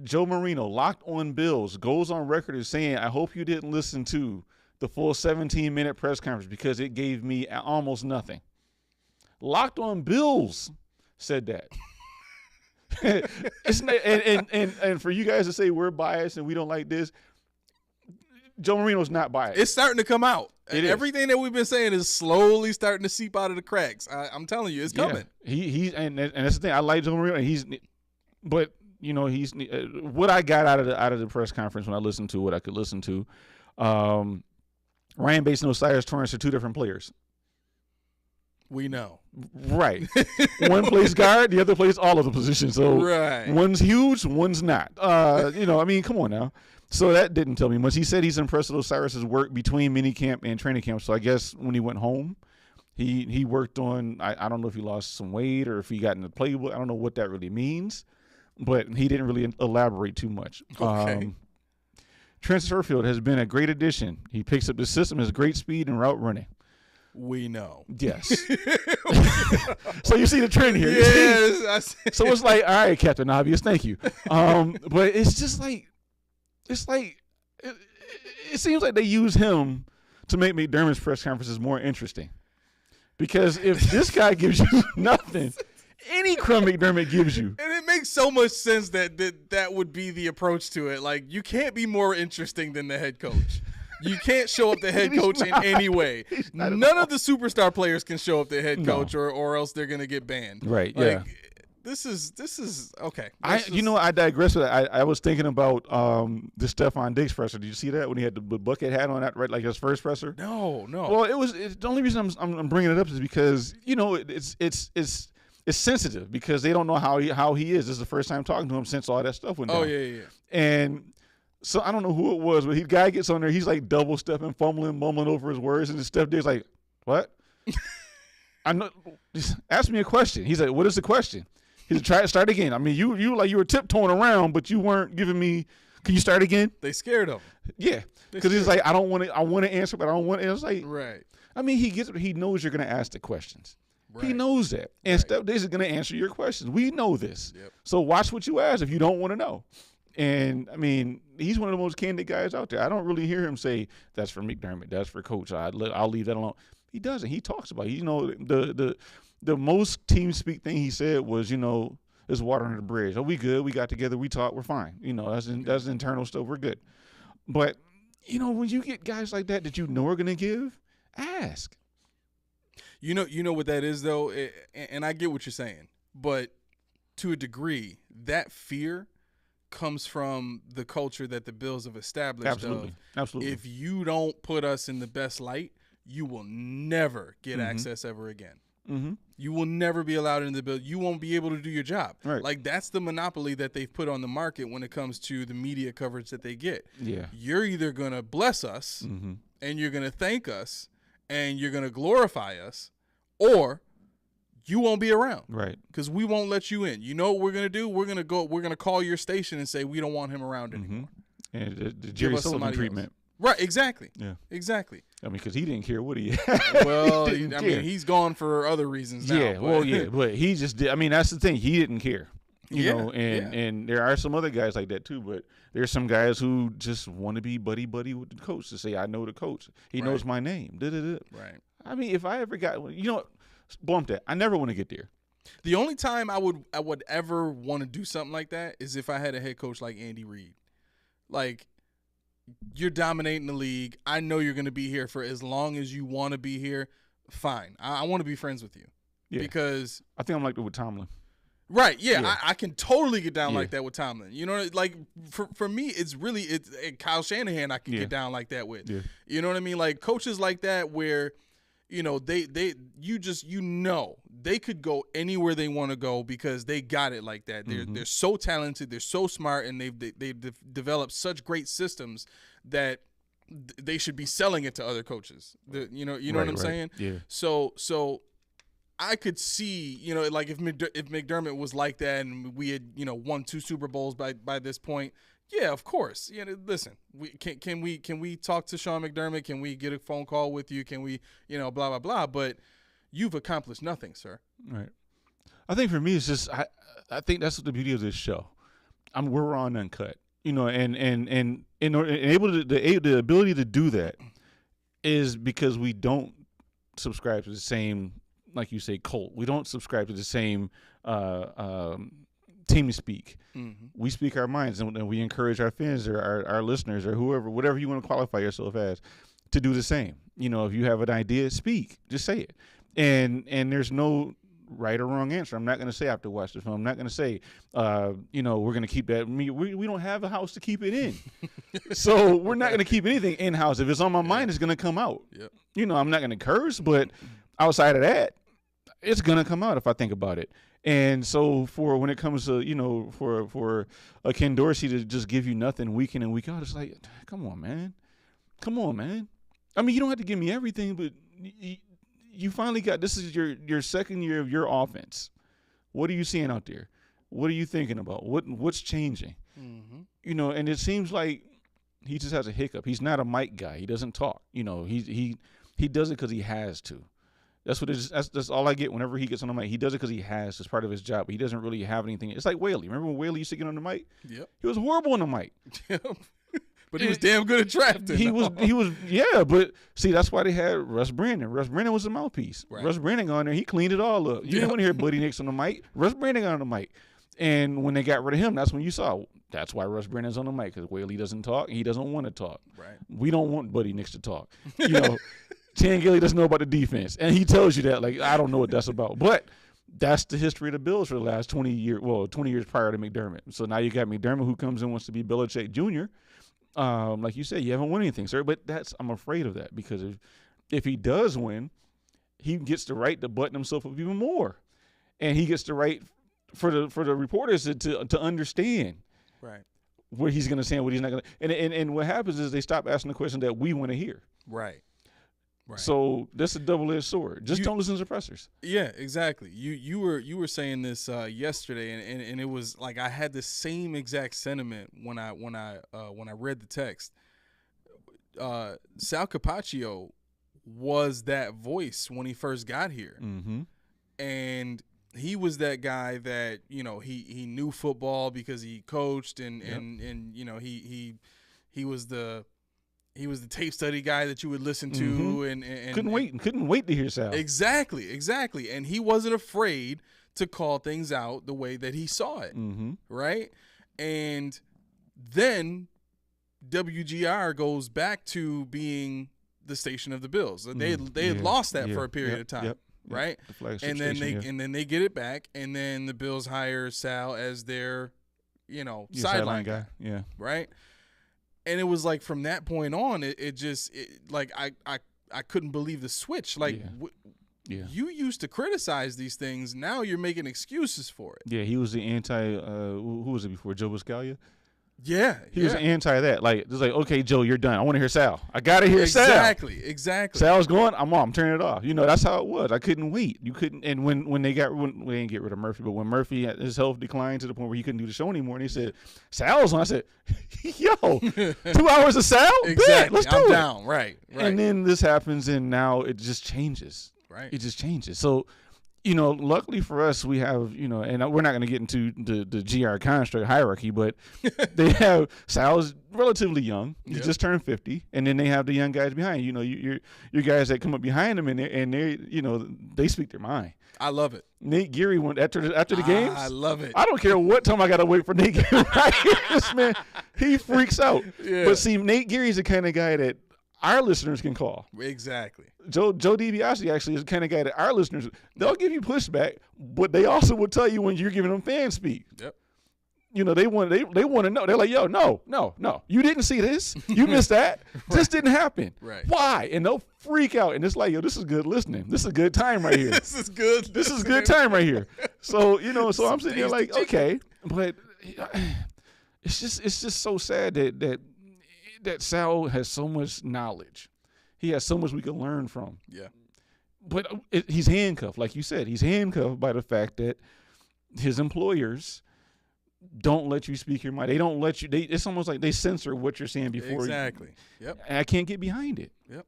Joe Marino, Locked on Bills, goes on record as saying, I hope you didn't listen to the full 17-minute press conference because it gave me almost nothing. Locked on Bills said that. and for you guys to say we're biased and we don't like this, Joe Marino's not biased. It's starting to come out. Everything that we've been saying is slowly starting to seep out of the cracks. I'm telling you, it's coming. He's and that's the thing. I like Joe Marino. He's what I got out of the press conference when I listened to what I could listen to. Ryan Bates and Osiris Torrance are two different players. We know. Right. One plays guard, the other plays all of the positions. So one's huge, one's not. Come on now. So that didn't tell me much. He said he's impressed with Osiris's work between minicamp and training camp. So I guess when he went home, he worked on, I don't know if he lost some weight or if he got in the playbook. I don't know what that really means, but he didn't really elaborate too much. Okay. Trent Sherfield has been a great addition. He picks up the system, has great speed and route running. We know. Yes. So you see the trend here. Yes. So it's like, all right, Captain Obvious, thank you. But it's just like, it seems like they use him to make McDermott's press conferences more interesting. Because if this guy gives you nothing, any crumb McDermott gives you. And it makes so much sense that would be the approach to it. Like, you can't be more interesting than the head coach. You can't show up the head coach in any way. None of the superstar players can show up the head coach or else they're going to get banned. Right, yeah. This is okay. I digress with that. I was thinking about the Stephon Diggs presser. Did you see that when he had the bucket hat on that, right? Like his first presser? No. Well, it's the only reason I'm bringing it up is because it's sensitive because they don't know how he is. This is the first time talking to him since all that stuff went down. Oh yeah. And so I don't know who it was, but the guy gets on there. He's like double stepping, fumbling, mumbling over his words, and Steph Diggs like, what? I know. Just ask me a question. He's like, what is the question? He said, try to start again. I mean, you were tiptoeing around, but you weren't giving me. Can you start again? They scared him. Yeah, because he's like, I want to answer, but I don't want to. It's like, right. I mean, he knows you're going to ask the questions. Right. He knows that, and Steph Diggs is going to answer your questions. We know this. Yep. So watch what you ask if you don't want to know. And I mean, he's one of the most candid guys out there. I don't really hear him say that's for McDermott, that's for Coach. I'll leave that alone. He doesn't. He talks about it. The most team speak thing he said was, it's water under the bridge. Oh, we good. We got together. We talked. We're fine. That's internal stuff. We're good. But, when you get guys like that you know are going to give, ask. You know what that is, though, and I get what you're saying, but to a degree, that fear comes from the culture that the Bills have established. Absolutely. If you don't put us in the best light, you will never get access ever again. Mm-hmm. You will never be allowed in the Bills. You won't be able to do your job. Right. Like, that's the monopoly that they've put on the market when it comes to the media coverage that they get. Yeah. You're either going to bless us and you're going to thank us and you're going to glorify us, or you won't be around. Right. Because we won't let you in. You know what we're going to do? We're going to call your station and say we don't want him around anymore. And the Jerry Sullivan treatment. Else. Right, exactly. Yeah. Exactly. I mean, because he didn't care what he Well, I mean, he's gone for other reasons now. Yeah, but he just did. I mean, that's the thing. He didn't care. You know, and there are some other guys like that too, but there's some guys who just want to be buddy with the coach, to say, I know the coach. He knows my name. Right. I mean, if I ever got, bump that. I never want to get there. The only time I would ever want to do something like that is if I had a head coach like Andy Reid. Like, you're dominating the league. I know you're going to be here for as long as you want to be here. Fine. I want to be friends with you. Yeah. Because I think I'm like that with Tomlin. Right, yeah. I can totally get down like that with Tomlin. You know, like for me, it's Kyle Shanahan I can get down like that with. Yeah. You know what I mean? Like, coaches like that where, they could go anywhere they want to go because they got it like that. They're so talented, they're so smart, and they've developed such great systems that they should be selling it to other coaches. You know what I'm saying? Yeah. So I could see, like if McDermott was like that and we had, won 2 Super Bowls by this point. Yeah, of course. Listen, can we talk to Sean McDermott? Can we get a phone call with you? Can we, blah, blah, blah. But you've accomplished nothing, sir. Right. I think for me, it's just, I think that's the beauty of this show. We're on Uncut, and the ability to do that is because we don't subscribe to the same, like you say, cult. We don't subscribe to the same team speak. We speak our minds, and we encourage our fans or our listeners or whatever you want to qualify yourself as, to do the same. If you have an idea, speak. Just say it. And there's no right or wrong answer. I'm not going to say I have to watch the film. I'm not going to say, we're going to keep that. We don't have a house to keep it in. So we're not going to keep anything in-house. If it's on my mind, it's going to come out. Yep. I'm not going to curse, but outside of that, it's going to come out if I think about it. And so for when it comes to, for a Ken Dorsey to just give you nothing week in and week out, it's like, come on, man. I mean, you don't have to give me everything, but you finally got, this is your second year of your offense. What are you seeing out there? What are you thinking about? What's changing? And it seems like he just has a hiccup. He's not a mic guy. He doesn't talk. He does it because he has to. That's what it is. That's all I get whenever he gets on the mic. He does it because he has to. It's part of his job. But he doesn't really have anything. It's like Whaley. Remember when Whaley used to get on the mic? Yep. He was horrible on the mic. But he was damn good at drafting. He was, yeah. But see, that's why they had Russ Brandon. Russ Brandon was the mouthpiece. Right. Russ Brandon got on there. He cleaned it all up. You didn't want to hear Buddy Nix on the mic. Russ Brandon got on the mic. And when they got rid of him, that's when you saw. That's why Russ Brandon's on the mic, because Whaley doesn't talk. He doesn't want to talk. Right. We don't want Buddy Nix to talk. Chan Gilly doesn't know about the defense, and he tells you that. Like, I don't know what that's about. But that's the history of the Bills for the last 20 years. Well, 20 years prior to McDermott. So now you got McDermott who comes in, wants to be Belichick Jr. Like you said, you haven't won anything, sir. But I'm afraid of that, because if he does win, he gets the right to button himself up even more, and he gets the right for the reporters to understand what he's going to say and what he's not going to. And what happens is they stop asking the question that we want to hear. Right. So that's a double-edged sword. Just don't listen to suppressors. Yeah, exactly. You were saying this yesterday, and it was like I had the same exact sentiment when I read the text. Sal Capaccio was that voice when he first got here, and he was that guy that he knew football because he coached and he was the. He was the tape study guy that you would listen to and couldn't wait to hear Sal. Exactly. And he wasn't afraid to call things out the way that he saw it, right? And then WGR goes back to being the station of the Bills. They had lost that for a period of time, right? And then they get it back, and then the Bills hire Sal as their, sideline guy. Yeah. Right? And it was like from that point on, I couldn't believe the switch. Like, you used to criticize these things. Now you're making excuses for it. Yeah, he was the anti. Who was it before? Joe Buscaglia. Yeah, he was anti that. Like, it's like, okay, Joe, you're done. I want to hear Sal. I gotta hear Sal. Exactly. Sal's going. I'm turning it off. That's how it was. I couldn't wait. You couldn't. And when they didn't get rid of Murphy, but when Murphy his health declined to the point where he couldn't do the show anymore, and he said Sal's on. I said, yo, 2 hours of Sal. Exactly. Let's do I'm it. Down. Right. And then this happens, and now it just changes. Right. It just changes. So. Luckily for us, we have, and we're not going to get into the GR construct hierarchy, but they have Sal's relatively young. He just turned 50, and then they have the young guys behind. Your guys that come up behind them, and they speak their mind. I love it. Nate Geary went after the games. I love it. I don't care what time I got to wait for Nate Geary. This man, he freaks out. Yeah. But see, Nate Geary's the kind of guy that our listeners can call. Exactly. Joe DiBiase actually is the kind of guy that our listeners, they'll give you pushback, but they also will tell you when you're giving them fan speak. Yep. They want to know. They're like, yo, no. You didn't see this. You missed that. Right. This didn't happen. Right. Why? And they'll freak out. And it's like, yo, this is good listening. This is a good time right here. This is good. This is good time right here. So, so I'm sitting there like, okay. But it's just so sad that Sal has so much knowledge. He has so much we can learn from. Yeah. But he's handcuffed, like you said. He's handcuffed by the fact that his employers don't let you speak your mind. They don't let you. It's almost like they censor what you're saying before. Exactly. Yep. And I can't get behind it. Yep.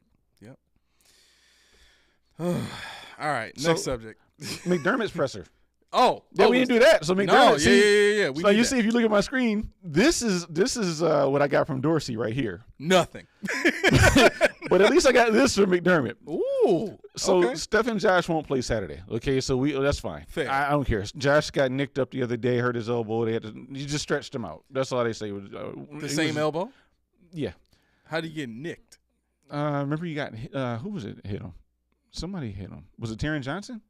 All right. Next subject. McDermott's presser. Oh, we didn't do that. So McDermott. Yeah. So you see, if you look at my screen, this is what I got from Dorsey right here. Nothing. But at least I got this from McDermott. Ooh. So okay. Steph and Josh won't play Saturday. Okay, so that's fine. Fair. I don't care. Josh got nicked up the other day, hurt his elbow. You just stretched him out. That's all they say. The same elbow? Yeah. How did he get nicked? Remember you got who was it hit him? Somebody hit him. Was it Taron Johnson?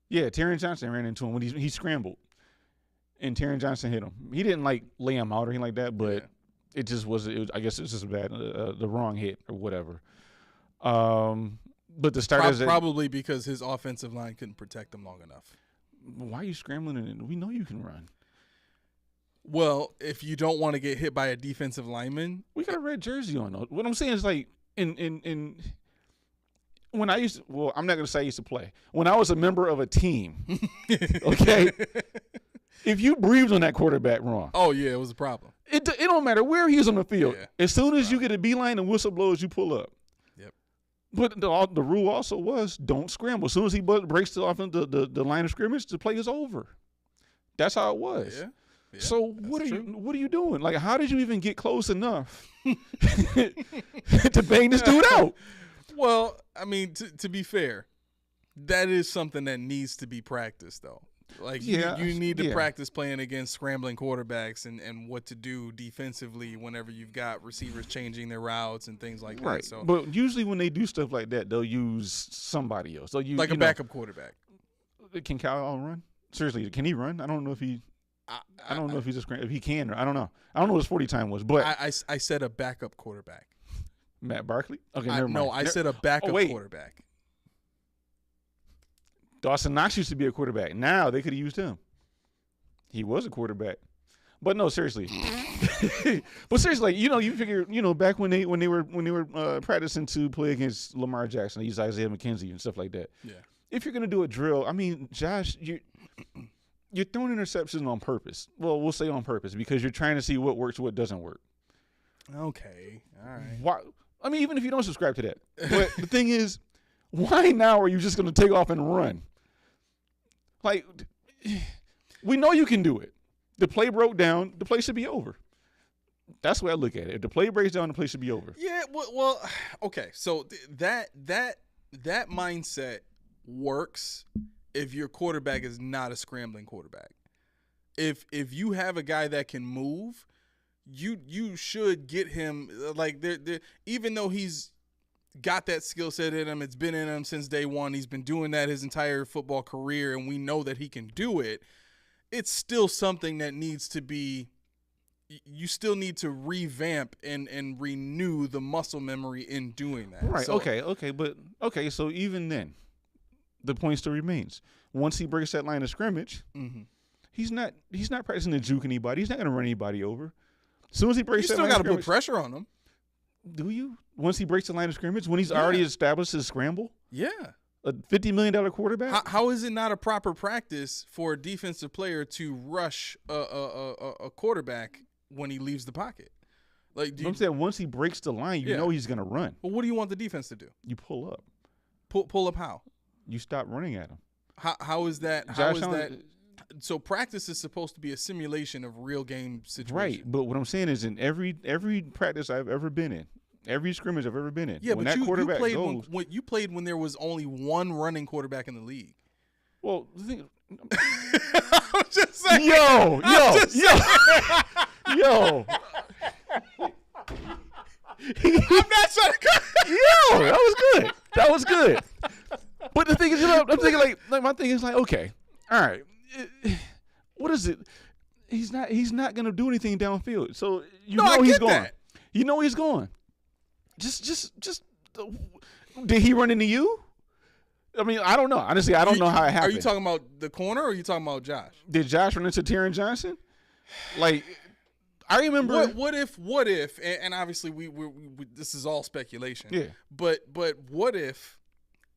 Yeah, Taron Johnson ran into him when he scrambled, and Taron Johnson hit him. He didn't lay him out or anything like that, but it just was. I guess it's just a bad, the wrong hit or whatever. But the starters probably because his offensive line couldn't protect him long enough. Why are you scrambling? And we know you can run. Well, if you don't want to get hit by a defensive lineman, we got a red jersey on. Though. What I'm saying is in when I used to, well, I'm not going to say I used to play. When I was a member of a team, okay, if you breathed on that quarterback wrong. Oh, yeah, it was a problem. It don't matter where he is on the field. Yeah, as soon as you get a beeline and whistle blows, you pull up. Yep. But the rule also was don't scramble. As soon as he breaks the line of scrimmage, the play is over. That's how it was. Yeah. Yeah, so what are you doing? Like, how did you even get close enough to bang this dude out? Well, I mean, to be fair, that is something that needs to be practiced, though. Like, you need to practice playing against scrambling quarterbacks and what to do defensively whenever you've got receivers changing their routes and things like that. Right. So, but usually when they do stuff like that, they'll use somebody else. Like a backup quarterback. Can Kyle run? Seriously, can he run? I don't know if he – I don't know if he's if he can. I don't know. I don't know what his 40 time was, but I said a backup quarterback. Matt Barkley? Okay, never mind. No, I said a backup quarterback. Dawson Knox used to be a quarterback. Now they could have used him. He was a quarterback. But no, seriously. But seriously, you figure, back when they were practicing to play against Lamar Jackson, they used Isaiah McKenzie and stuff like that. Yeah. If you're gonna do a drill, I mean, Josh, you're throwing interceptions on purpose. Well, we'll say on purpose because you're trying to see what works, what doesn't work. Okay. All right. Why? I mean, even if you don't subscribe to that. But the thing is, why now are you just going to take off and run? Like, we know you can do it. The play broke down. The play should be over. That's the way I look at it. If the play breaks down, the play should be over. Yeah, well, okay. So that mindset works if your quarterback is not a scrambling quarterback. If you have a guy that can move, you should get him like even though he's got that skill set in him, it's been in him since day one. He's been doing that his entire football career, and we know that he can do it. It's still something that needs to be. You still need to revamp and renew the muscle memory in doing that. Right. So, okay. So even then, the point still remains. Once he breaks that line of scrimmage, he's not practicing to juke anybody. He's not going to run anybody over. As soon as he breaks that line of scrimmage, you still got to put pressure on him. Do you? Once he breaks the line of scrimmage, when he's already established his scramble? Yeah. A $50 million quarterback? How is it not a proper practice for a defensive player to rush a quarterback when he leaves the pocket? Like, I'm saying once he breaks the line, you know he's going to run. Well, what do you want the defense to do? You pull up. Pull up how? You stop running at him. How is that? How is that? So practice is supposed to be a simulation of real game situations. Right, but what I'm saying is in every practice I've ever been in, every scrimmage I've ever been in, yeah, when but that quarterback you played when there was only one running quarterback in the league. Well, the thing, I'm just saying. yo. I'm not trying to. Yo, that was good. But the thing is, I'm thinking like my thing is like, okay, all right, what is it? He's not gonna do anything downfield. So you know he's going. That. You know he's going. Just. Did he run into you? I mean, I don't know. Honestly, I don't know how it happened. Are you talking about the corner or are you talking about Josh? Did Josh run into Taron Johnson? Like, I remember. What if? And obviously, we this is all speculation. Yeah. But what if,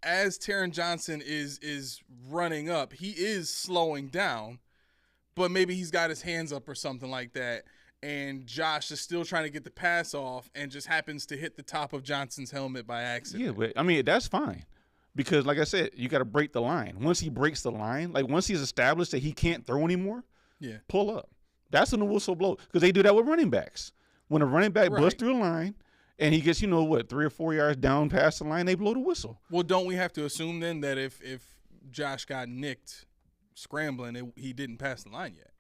as Taron Johnson is running up, he is slowing down, but maybe he's got his hands up or something like that, and Josh is still trying to get the pass off and just happens to hit the top of Johnson's helmet by accident. Yeah, but I mean that's fine. Because, like I said, you got to break the line. Once he breaks the line, like once he's established that he can't throw anymore, pull up. That's when the whistle blows. Because they do that with running backs. When a running back busts through a line and he gets, 3 or 4 yards down past the line, they blow the whistle. Well, don't we have to assume then that if Josh got nicked scrambling, he didn't pass the line yet?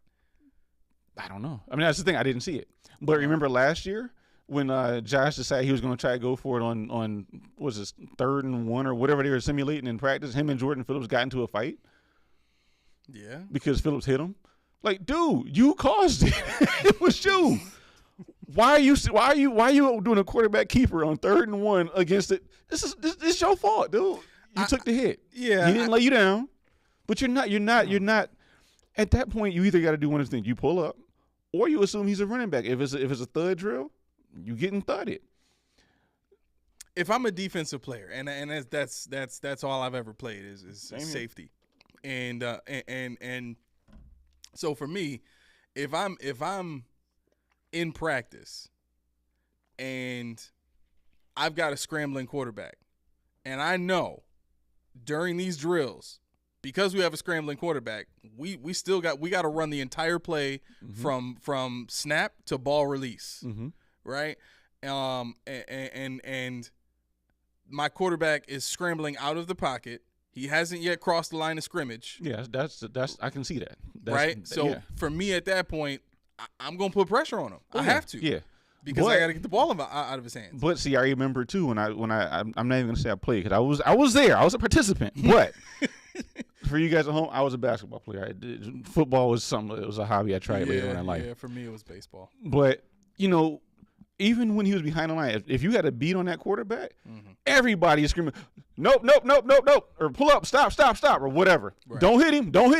I don't know. I mean, that's the thing. I didn't see it. But remember last year? When Josh decided he was going to try to go for it on what was this 3rd and 1 or whatever they were simulating in practice, him and Jordan Phillips got into a fight. Yeah. Because Phillips hit him. Like, dude, you caused it. It was you. Why are you doing a quarterback keeper on 3rd and 1 against it? This is your fault, dude. You took the hit. Yeah. He didn't lay you down. But you're not. At that point, you either got to do one of the things. You pull up, or you assume he's a running back. If it's a thud drill, you getting thudded. If I'm a defensive player, and that's all I've ever played is safety, and so for me, if I'm in practice and I've got a scrambling quarterback, and I know during these drills, because we have a scrambling quarterback, we got to run the entire play from snap to ball release. Right, and my quarterback is scrambling out of the pocket. He hasn't yet crossed the line of scrimmage. Yeah, that's I can see that. Right. So for me at that point, I'm gonna put pressure on him. I have to. Yeah. Because I got to get the ball out of his hands. But see, I remember too when I'm not even gonna say I played because I was there. I was a participant. But for you guys at home, I was a basketball player. Football was something. It was a hobby I tried later on in life. Yeah, for me it was baseball. But even when he was behind the line, if you had a beat on that quarterback, everybody is screaming, nope, or pull up, stop, or whatever. Right. Don't hit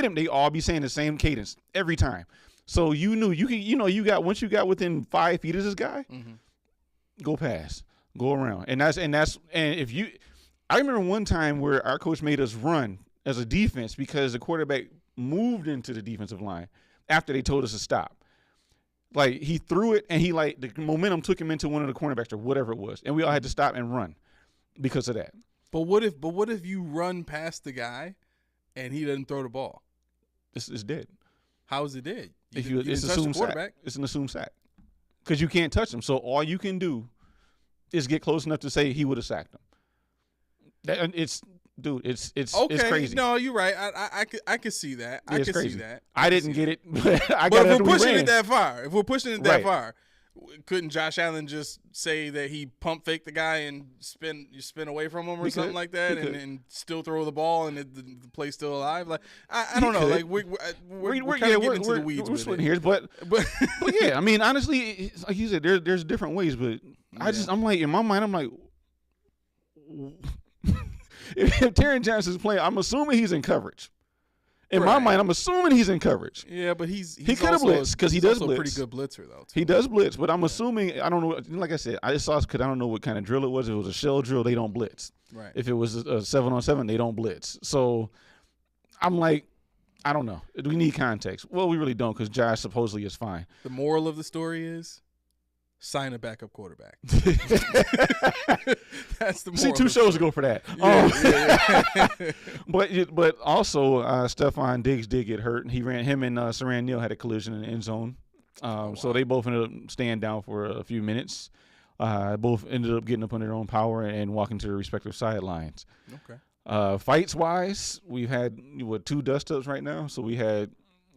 him. They all be saying the same cadence every time. So you knew once you got within 5 feet of this guy, go pass, go around, and if you, I remember one time where our coach made us run as a defense because the quarterback moved into the defensive line after they told us to stop. Like, he threw it, and the momentum took him into one of the cornerbacks or whatever it was, and we all had to stop and run because of that. But what if you run past the guy, and he doesn't throw the ball? It's dead. How is it dead? It's assumed sack. It's an assumed sack because you can't touch him. So all you can do is get close enough to say he would have sacked him. It's crazy. No, you're right. I could see that. I could see that. I didn't get it, but if we're pushing it that far, couldn't Josh Allen just say that he pump faked the guy and spin away from him or something like that, and still throw the ball and the play's still alive? Like I don't know. Like we're kind of getting into the weeds. We're splitting hairs, but yeah, I mean, honestly, like you said, there's different ways, but I'm like, in my mind, I'm like, if Taron Johnson's playing, I'm assuming he's in coverage. In my mind, I'm assuming he's in coverage. Yeah, but he could have blitzed because he does blitz. Pretty good blitzer though. He does blitz, but I'm assuming, I don't know. Like I said, I just saw because I don't know what kind of drill it was. If it was a shell drill, they don't blitz. Right. If it was a 7-on-7, they don't blitz. So I'm like, I don't know. We need context. Well, we really don't because Josh supposedly is fine. The moral of the story is, sign a backup quarterback. That's the moral. See, 2 shows ago for that. Yeah. But also, Stephon Diggs did get hurt. Him and Saran Neal had a collision in the end zone. So they both ended up staying down for a few minutes. Both ended up getting up on their own power and walking to their respective sidelines. Okay. Fights-wise, we've had 2 dust-ups right now. So we had,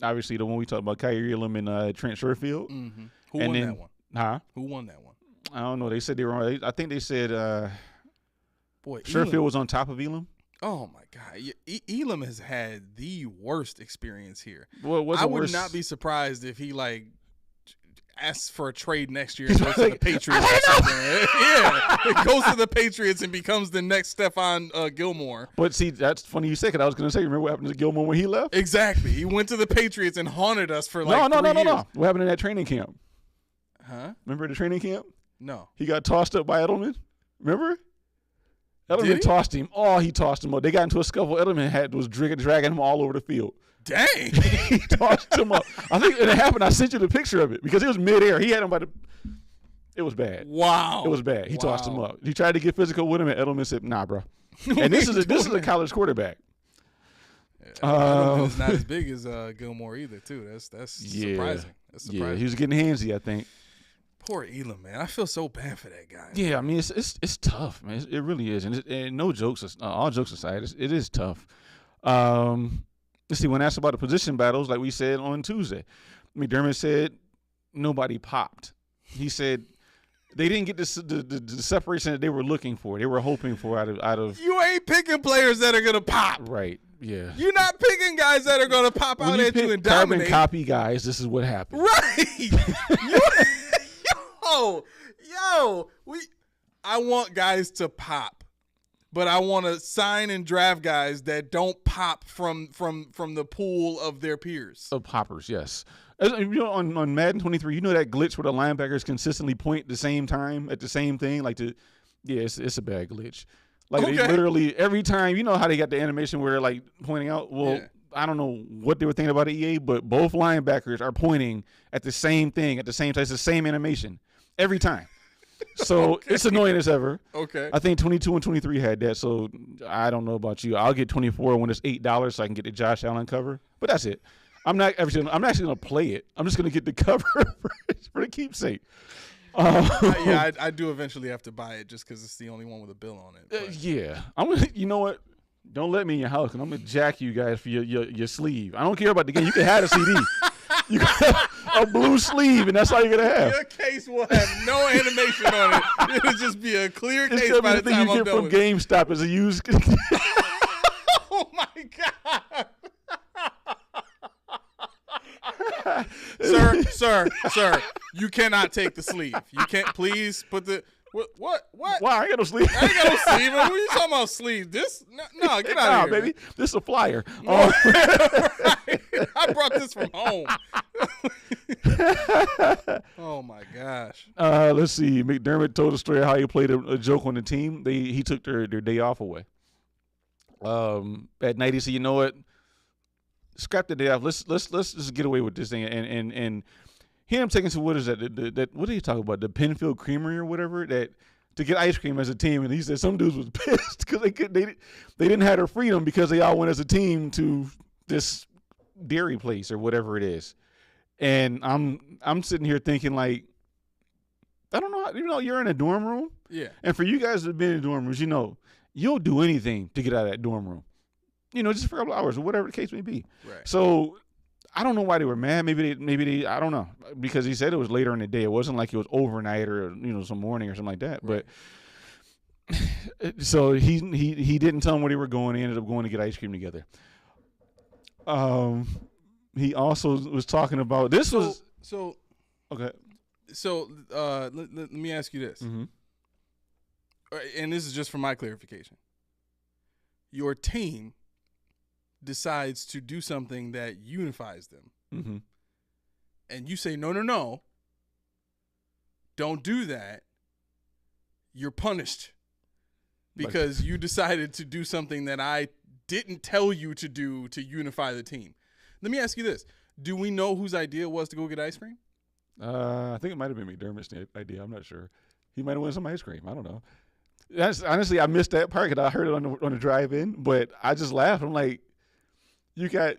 obviously, the one we talked about, Kyrie Elam and Trent Sherfield. Mm-hmm. Who won that one? Huh? Who won that one? I don't know. They said they were on. I think they said Sherfield Elam was on top of Elam. Oh, my God. Elam has had the worst experience here. Well, I would not be surprised if he, asks for a trade next year and goes to the Patriots or something. Yeah, it goes to the Patriots and becomes the next Stephon Gilmore. But see, that's funny you say, because I was going to say, remember what happened to Gilmore when he left? Exactly. He went to the Patriots and haunted us for 3 years. No. What happened in that training camp? Huh? Remember the training camp? No. He got tossed up by Edelman. Remember? Did Edelman he? tossed him. Oh, he tossed him up. They got into a scuffle. Edelman was dragging him all over the field. Dang. He tossed him up. I think it happened. I sent you the picture of it because it was midair. He had him by the. It was bad. Wow. It was bad. He tossed him up. He tried to get physical with him, and Edelman said, "Nah, bro." And this is a college quarterback. It's not as big as Gilmore either, too. That's surprising. That's surprising. Yeah, he was getting handsy, I think. Poor Elam, man. I feel so bad for that guy. Yeah, I mean, it's tough, man. It really is. And no jokes, all jokes aside, it is tough. Let's see, when asked about the position battles, like we said on Tuesday, McDermott said nobody popped. He said they didn't get the separation that they were looking for. They were hoping for out of. You ain't picking players that are going to pop. Right, yeah. You're not picking guys that are going to pop out at you and dominate. Carbon copy guys, this is what happened. Right. I want guys to pop, but I want to sign and draft guys that don't pop from the pool of their peers. Of poppers, yes. On Madden 23, you know that glitch where the linebackers consistently point the same time at the same thing? It's a bad glitch. They literally, every time, you know how they got the animation where they're pointing out? Well, yeah. I don't know what they were thinking about EA, but both linebackers are pointing at the same thing at the same time. It's the same animation every time. So It's annoying as ever. Okay. I think 22 and 23 had that, so I don't know about you. I'll get 24 when it's $8 so I can get the Josh Allen cover. But that's it. I'm not actually going to play it. I'm just going to get the cover for the keepsake. I do eventually have to buy it just because it's the only one with a bill on it. Yeah. You know what? Don't let me in your house because I'm going to jack you guys for your sleeve. I don't care about the game. You can have a CD. You got a blue sleeve, and that's all you're going to have. Your case will have no animation on it. It'll just be a clear case by the time I'm done from with it. GameStop as a used. Oh, my God. Sir, you cannot take the sleeve. You can't. Please put the what? Why? I ain't got no sleeve. I ain't got no sleeve. What are you talking about sleeve? This? No, get out of here, baby. This is a flyer. Right. I brought this from home. Oh my gosh. Let's see. McDermott told a story of how he played a joke on the team. He took their day off away. At night he said, "You know what? Scrap the day off. Let's just get away with this thing." And him taking to what is that what are you talking about? The Penfield Creamery or whatever, that to get ice cream as a team. And he said some dudes was pissed because they didn't have their freedom because they all went as a team to this dairy place or whatever it is. And I'm sitting here thinking I don't know, you're in a dorm room. Yeah. And for you guys that have been in dorm rooms, you'll do anything to get out of that dorm room. Just for a couple hours or whatever the case may be. Right. So I don't know why they were mad. Maybe they I don't know, because he said it was later in the day. It wasn't like it was overnight or some morning or something like that. Right. But so he didn't tell them where they were going. They ended up going to get ice cream together. He also was talking about okay. So let me ask you this, Mm-hmm. and this is just for my clarification. Your team decides to do something that unifies them, Mm-hmm. and you say, no, don't do that. You're punished because you decided to do something that I didn't tell you to do to unify the team. Let me ask you this. Do we know whose idea it was to go get ice cream? I think it might have been McDermott's idea. I'm not sure. He might have won some ice cream. I don't know. Honestly, I missed that part because I heard it on the drive-in, but I just laughed. I'm like, you got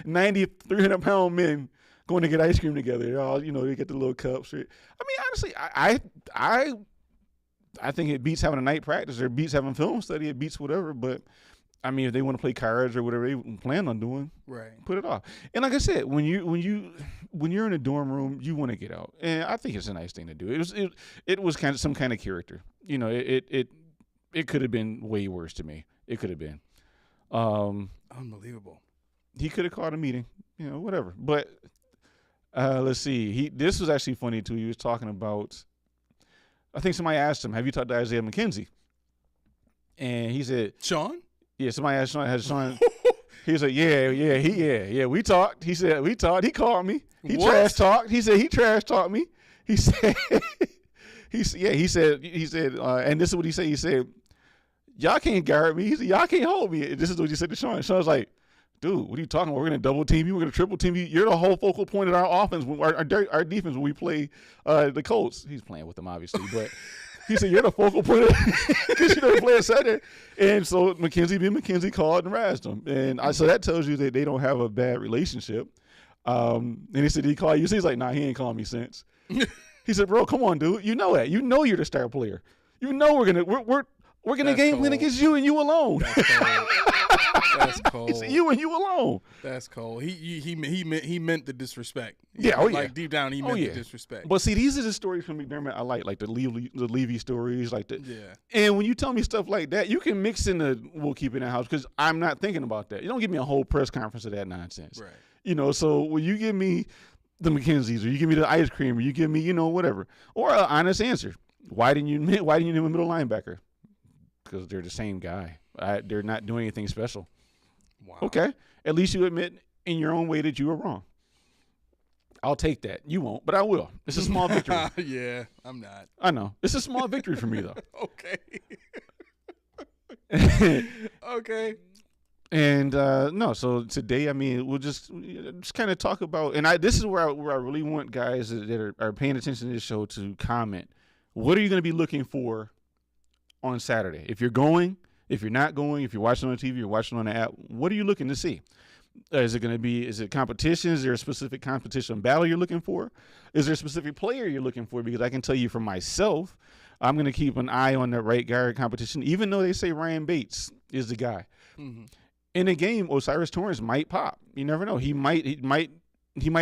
90, 300-pound men going to get ice cream together. They're all, they get the little cups. I mean, honestly, I think it beats having a night practice, or it beats having film study, it beats whatever. But I mean, if they want to play cards or whatever they plan on doing, right, put it off. And like I said, when you're in a dorm room, you want to get out, and I think it's a nice thing to do. It was kind of some kind of character. It could have been way worse to me. It could have been. Unbelievable. He could have called a meeting, whatever. But let's see. This was actually funny too. He was talking about, I think somebody asked him, "Have you talked to Isaiah McKenzie?" And he said, "Sean." Yeah, somebody asked Sean. Has Sean? He said, "Yeah, we talked." He said, "We talked." He called me. He trash talked. He said he trash talked me. He said, he said, and this is what he said. He said, "Y'all can't guard me." He said, "Y'all can't hold me." This is what he said to Sean. Sean was like, "Dude, what are you talking about? We're gonna double team you. We're gonna triple team you. You're the whole focal point of our offense, our defense when we play the Colts." He's playing with them, obviously, but he said, "You're the focal point because you never play a center." And so McKenzie called and razzed him, and so that tells you that they don't have a bad relationship. And he said, "Did he call you?" So he's like, "Nah, he ain't called me since." He said, "Bro, come on, dude. You know that. You know you're the star player. You know we're gonna game win against you and you alone." That's cold. It's you and you alone. That's cold. He meant the disrespect. Yeah, Like deep down, he meant the disrespect. But see, these are the stories from McDermott I like the Levy stories, Yeah. And when you tell me stuff like that, you can mix in the "we'll keep it in the house" because I'm not thinking about that. You don't give me a whole press conference of that nonsense. Right. So when you give me the McKenzies, or you give me the ice cream, or you give me, whatever, or an honest answer, why didn't you name a middle linebacker? Because they're the same guy. They're not doing anything special. Wow. Okay. At least you admit in your own way that you were wrong. I'll take that. You won't, but I will. It's a small victory. Yeah, I'm not. I know. It's a small victory for me, though. Okay. Okay. And no, so today, I mean, we'll just kind of talk about, and this is where I really want guys that are paying attention to this show to comment. What are you going to be looking for on Saturday? If you're going, if you're not going, if you're watching on TV, you're watching on the app, what are you looking to see? Is it competition? Is there a specific competition battle you're looking for? Is there a specific player you're looking for? Because I can tell you for myself, I'm going to keep an eye on the right guard competition, even though they say Ryan Bates is the guy. Mm-hmm. In a game, O'Cyrus Torrence might pop. You never know. He might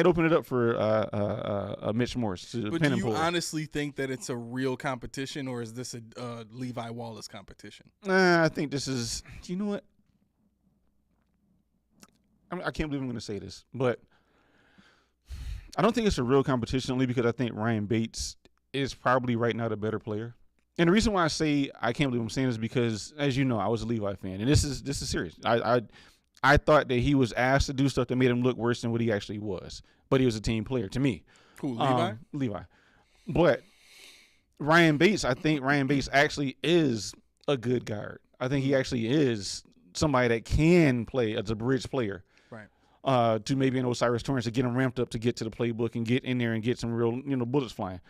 open it up for Mitch Morse to but pin do and you pull. honestly think that it's a real competition, or is this a Levi Wallace competition? I think this is. You know what? I can't believe I'm going to say this, but I don't think it's a real competition, only because I think Ryan Bates is probably right now the better player. And the reason why I say I can't believe I'm saying this is because, as you know, I was a Levi fan, and this is serious. I thought that he was asked to do stuff that made him look worse than what he actually was, but he was a team player to me. Who, Levi? Levi. But Ryan Bates, I think Ryan Bates actually is a good guard. I think he actually is somebody that can play as a bridge player. Right. To maybe an O'Cyrus Torrence to get him ramped up to get to the playbook and get in there and get some real, bullets flying.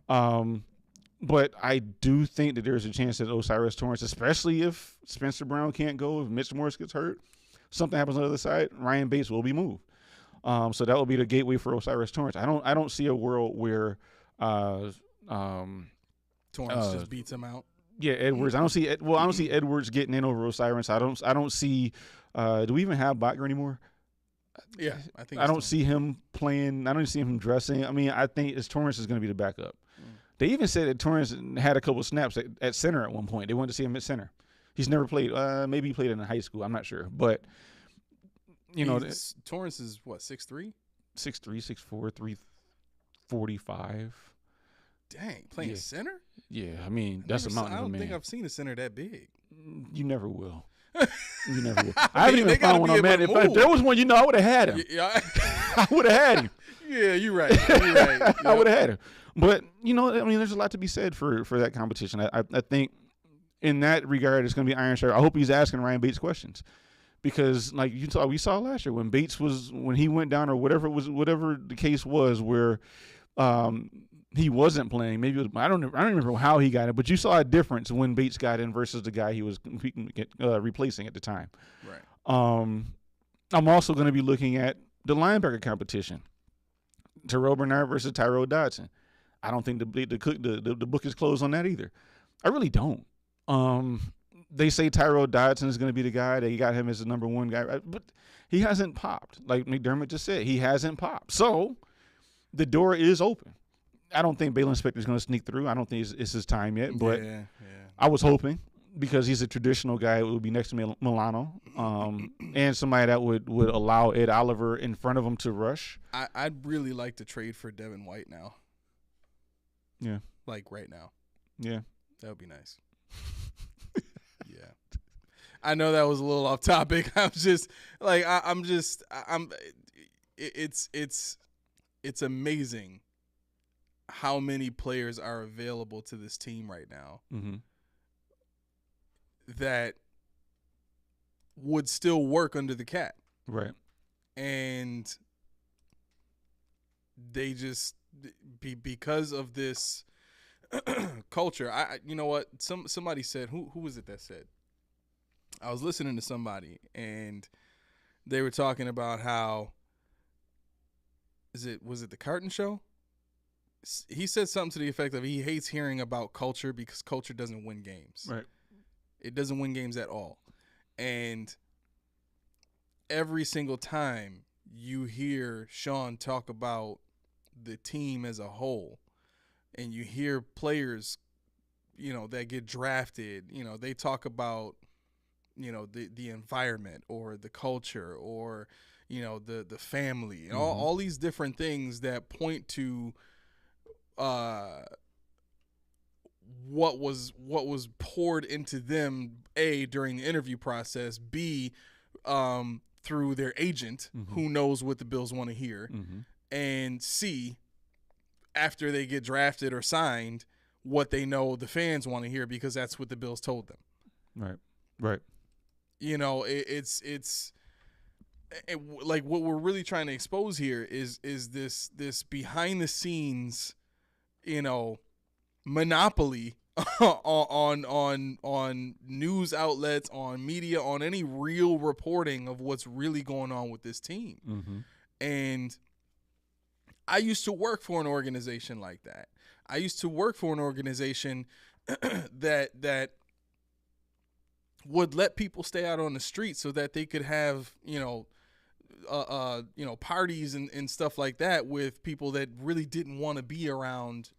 Right. But I do think that there's a chance that O'Cyrus Torrence, especially if Spencer Brown can't go, if Mitch Morse gets hurt, something happens on the other side, Ryan Bates will be moved. So that will be the gateway for O'Cyrus Torrence. I don't see a world where Torrence just beats him out. Yeah, Edwards. I don't see Edwards getting in over O'Cyrus. I don't see. Do we even have Butker anymore? Yeah, I think I don't see him playing. I don't see him dressing. I mean, I think Torrance is going to be the backup. They even said that Torrance had a couple of snaps at center at one point. They wanted to see him at center. He's never played. Maybe he played in high school. I'm not sure. But, Torrance is what, 6'3"? 6'3", 6'4", 345. Dang, playing center? Yeah, I mean, that's a mountain of a man. I don't think I've seen a center that big. You never will. You never will. I haven't even found one on man. If there was one, I would have had him. Yeah. I would have had him. Yeah, you're right. Yep. I would have had him. But, I mean, there's a lot to be said for that competition. I think in that regard, it's going to be iron sharp. I hope he's asking Ryan Bates questions. Because, like we saw last year, when he went down or whatever the case was where he wasn't playing, maybe it was, I don't remember how he got it, but you saw a difference when Bates got in versus the guy he was replacing at the time. Right. I'm also going to be looking at the linebacker competition. Terrell Bernard versus Tyrod Dodson. I don't think the book is closed on that either. I really don't. They say Tyrod Dodson is going to be the guy. They got him as the number one guy, right? But he hasn't popped. Like McDermott just said, he hasn't popped. So the door is open. I don't think Baylon Spector is going to sneak through. I don't think it's his time yet. But I was hoping, because he's a traditional guy, it would be next to Milano, and somebody that would allow Ed Oliver in front of him to rush. I'd really like to trade for Devin White now. Yeah. Like right now. Yeah. That would be nice. Yeah. I know that was a little off topic. It's amazing how many players are available to this team right now that would still work under the cap. Right. And they just because of this culture. You know what? Somebody said, who was it that said? I was listening to somebody and they were talking about how was it the Carton Show? He said something to the effect of he hates hearing about culture because culture doesn't win games. Right. It doesn't win games at all. And every single time you hear Sean talk about the team as a whole, and you hear players, that get drafted, they talk about, the environment or the culture or, the family and all these different things that point to what was poured into them, A, during the interview process, B, through their agent who knows what the Bills want to hear, and C, after they get drafted or signed, what they know the fans want to hear because that's what the Bills told them. Right. It's like what we're really trying to expose here is this behind the scenes, monopoly on news outlets, on media, on any real reporting of what's really going on with this team. And I used to work for an organization like that. I used to work for an organization that would let people stay out on the street so that they could have, parties and stuff like that with people that really didn't want to be around,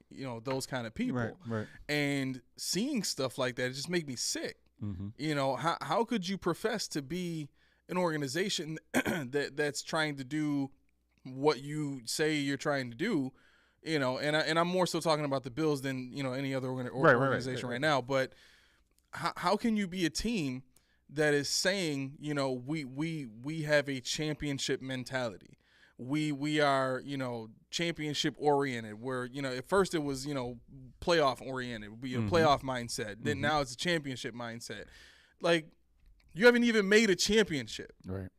those kind of people. Right. And seeing stuff like that, it just made me sick. How could you profess to be an organization that's trying to do what you say you're trying to do, and I'm more so talking about the Bills than, any other organization right now. But how can you be a team that is saying, we have a championship mentality. We are, championship oriented, where, at first it was, playoff oriented, playoff mindset. Then now it's a championship mindset. Like, you haven't even made a championship. Right.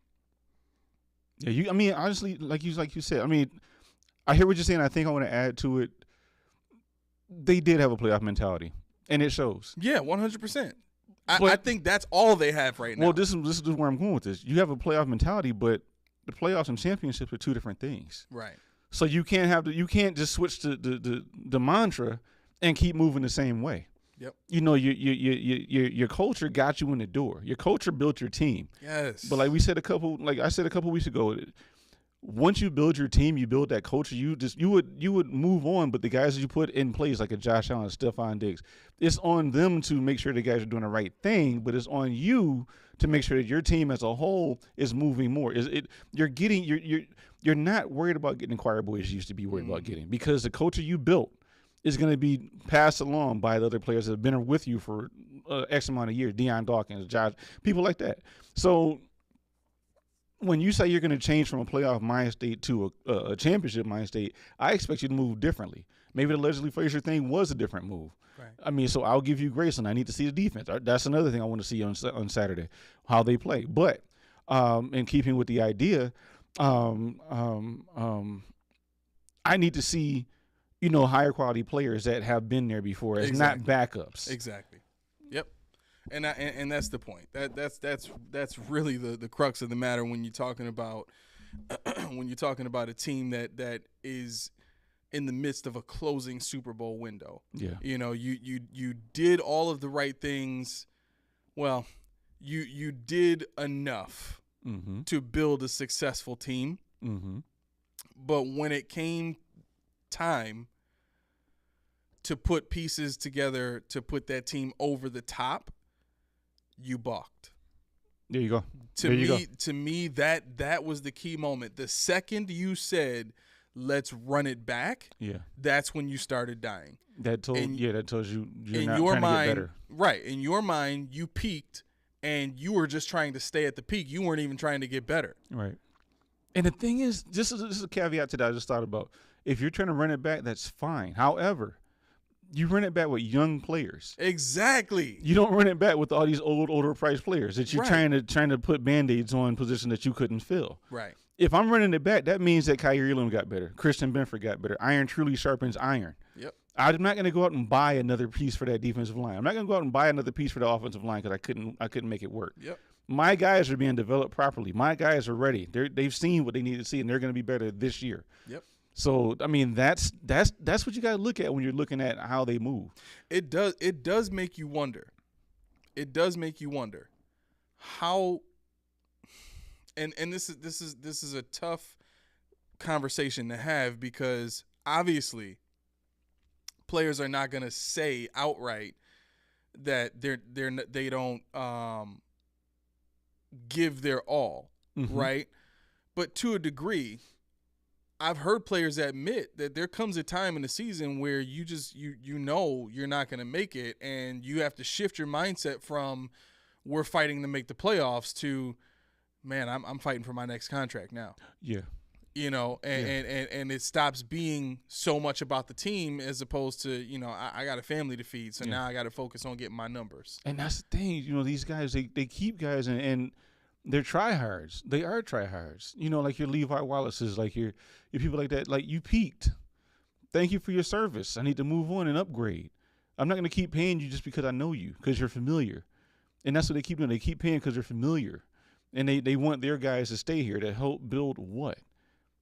Yeah, honestly, like you said, I hear what you're saying. I think I want to add to it. They did have a playoff mentality, and it shows. Yeah, 100%. I think that's all they have right now. Well, this is where I'm going with this. You have a playoff mentality, but the playoffs and championships are two different things. Right. So you can't just switch to the mantra and keep moving the same way. Yep. Your culture got you in the door. Your culture built your team. Yes. But like I said a couple weeks ago, once you build your team, you build that culture, you would move on. But the guys that you put in place, like a Josh Allen, Stephon Diggs, it's on them to make sure the guys are doing the right thing, but it's on you to make sure that your team as a whole is moving more. You're not worried about getting choir boys you used to be worried about getting, because the culture you built is going to be passed along by the other players that have been with you for X amount of years. Deion Dawkins, Josh, people like that. So when you say you're going to change from a playoff mind state to a championship mind state, I expect you to move differently. Maybe the Leslie Frazier thing was a different move. Right. I mean, so I'll give you grace, and I need to see the defense. That's another thing I want to see on Saturday, how they play. But in keeping with the idea, I need to see, higher quality players that have been there before, as not backups. Exactly. Yep. And that's the point. That's really the crux of the matter when you're talking about a team that is in the midst of a closing Super Bowl window. Yeah. You did all of the right things. Well, you did enough to build a successful team. Mm-hmm. But when it came time to put pieces together to put that team over the top, you balked. There you go. To me, that was the key moment. The second you said, let's run it back, that's when you started dying. That tells you you're not your trying mind, to get better. Right. In your mind, you peaked, and you were just trying to stay at the peak. You weren't even trying to get better. Right. And the thing is, this is a caveat to that I just thought about. If you're trying to run it back, that's fine. However, you run it back with young players. Exactly. You don't run it back with all these older price players that you're trying to put Band-Aids on position that you couldn't fill. Right. If I'm running it back, that means that Kyrie Irving got better. Christian Benford got better. Iron truly sharpens iron. Yep. I'm not going to go out and buy another piece for that defensive line. I'm not going to go out and buy another piece for the offensive line because I couldn't make it work. Yep. My guys are being developed properly. My guys are ready. They've seen what they need to see, and they're going to be better this year. Yep. So I mean, that's what you got to look at when you're looking at how they move. It does make you wonder. It does make you wonder how. And this is a tough conversation to have, because obviously players are not going to say outright that they don't give their all, right? But to a degree, I've heard players admit that there comes a time in the season where you know you're not going to make it, and you have to shift your mindset from we're fighting to make the playoffs to, man, I'm fighting for my next contract now. Yeah. And it stops being so much about the team as opposed to, I got a family to feed, so now I got to focus on getting my numbers. And that's the thing, these guys, they keep guys and they're tryhards. They are tryhards. Like your Levi Wallace's, like your people like that. Like, you peaked. Thank you for your service. I need to move on and upgrade. I'm not going to keep paying you just because I know you, because you're familiar. And that's what they keep doing. They keep paying because they're familiar. And they want their guys to stay here to help build what?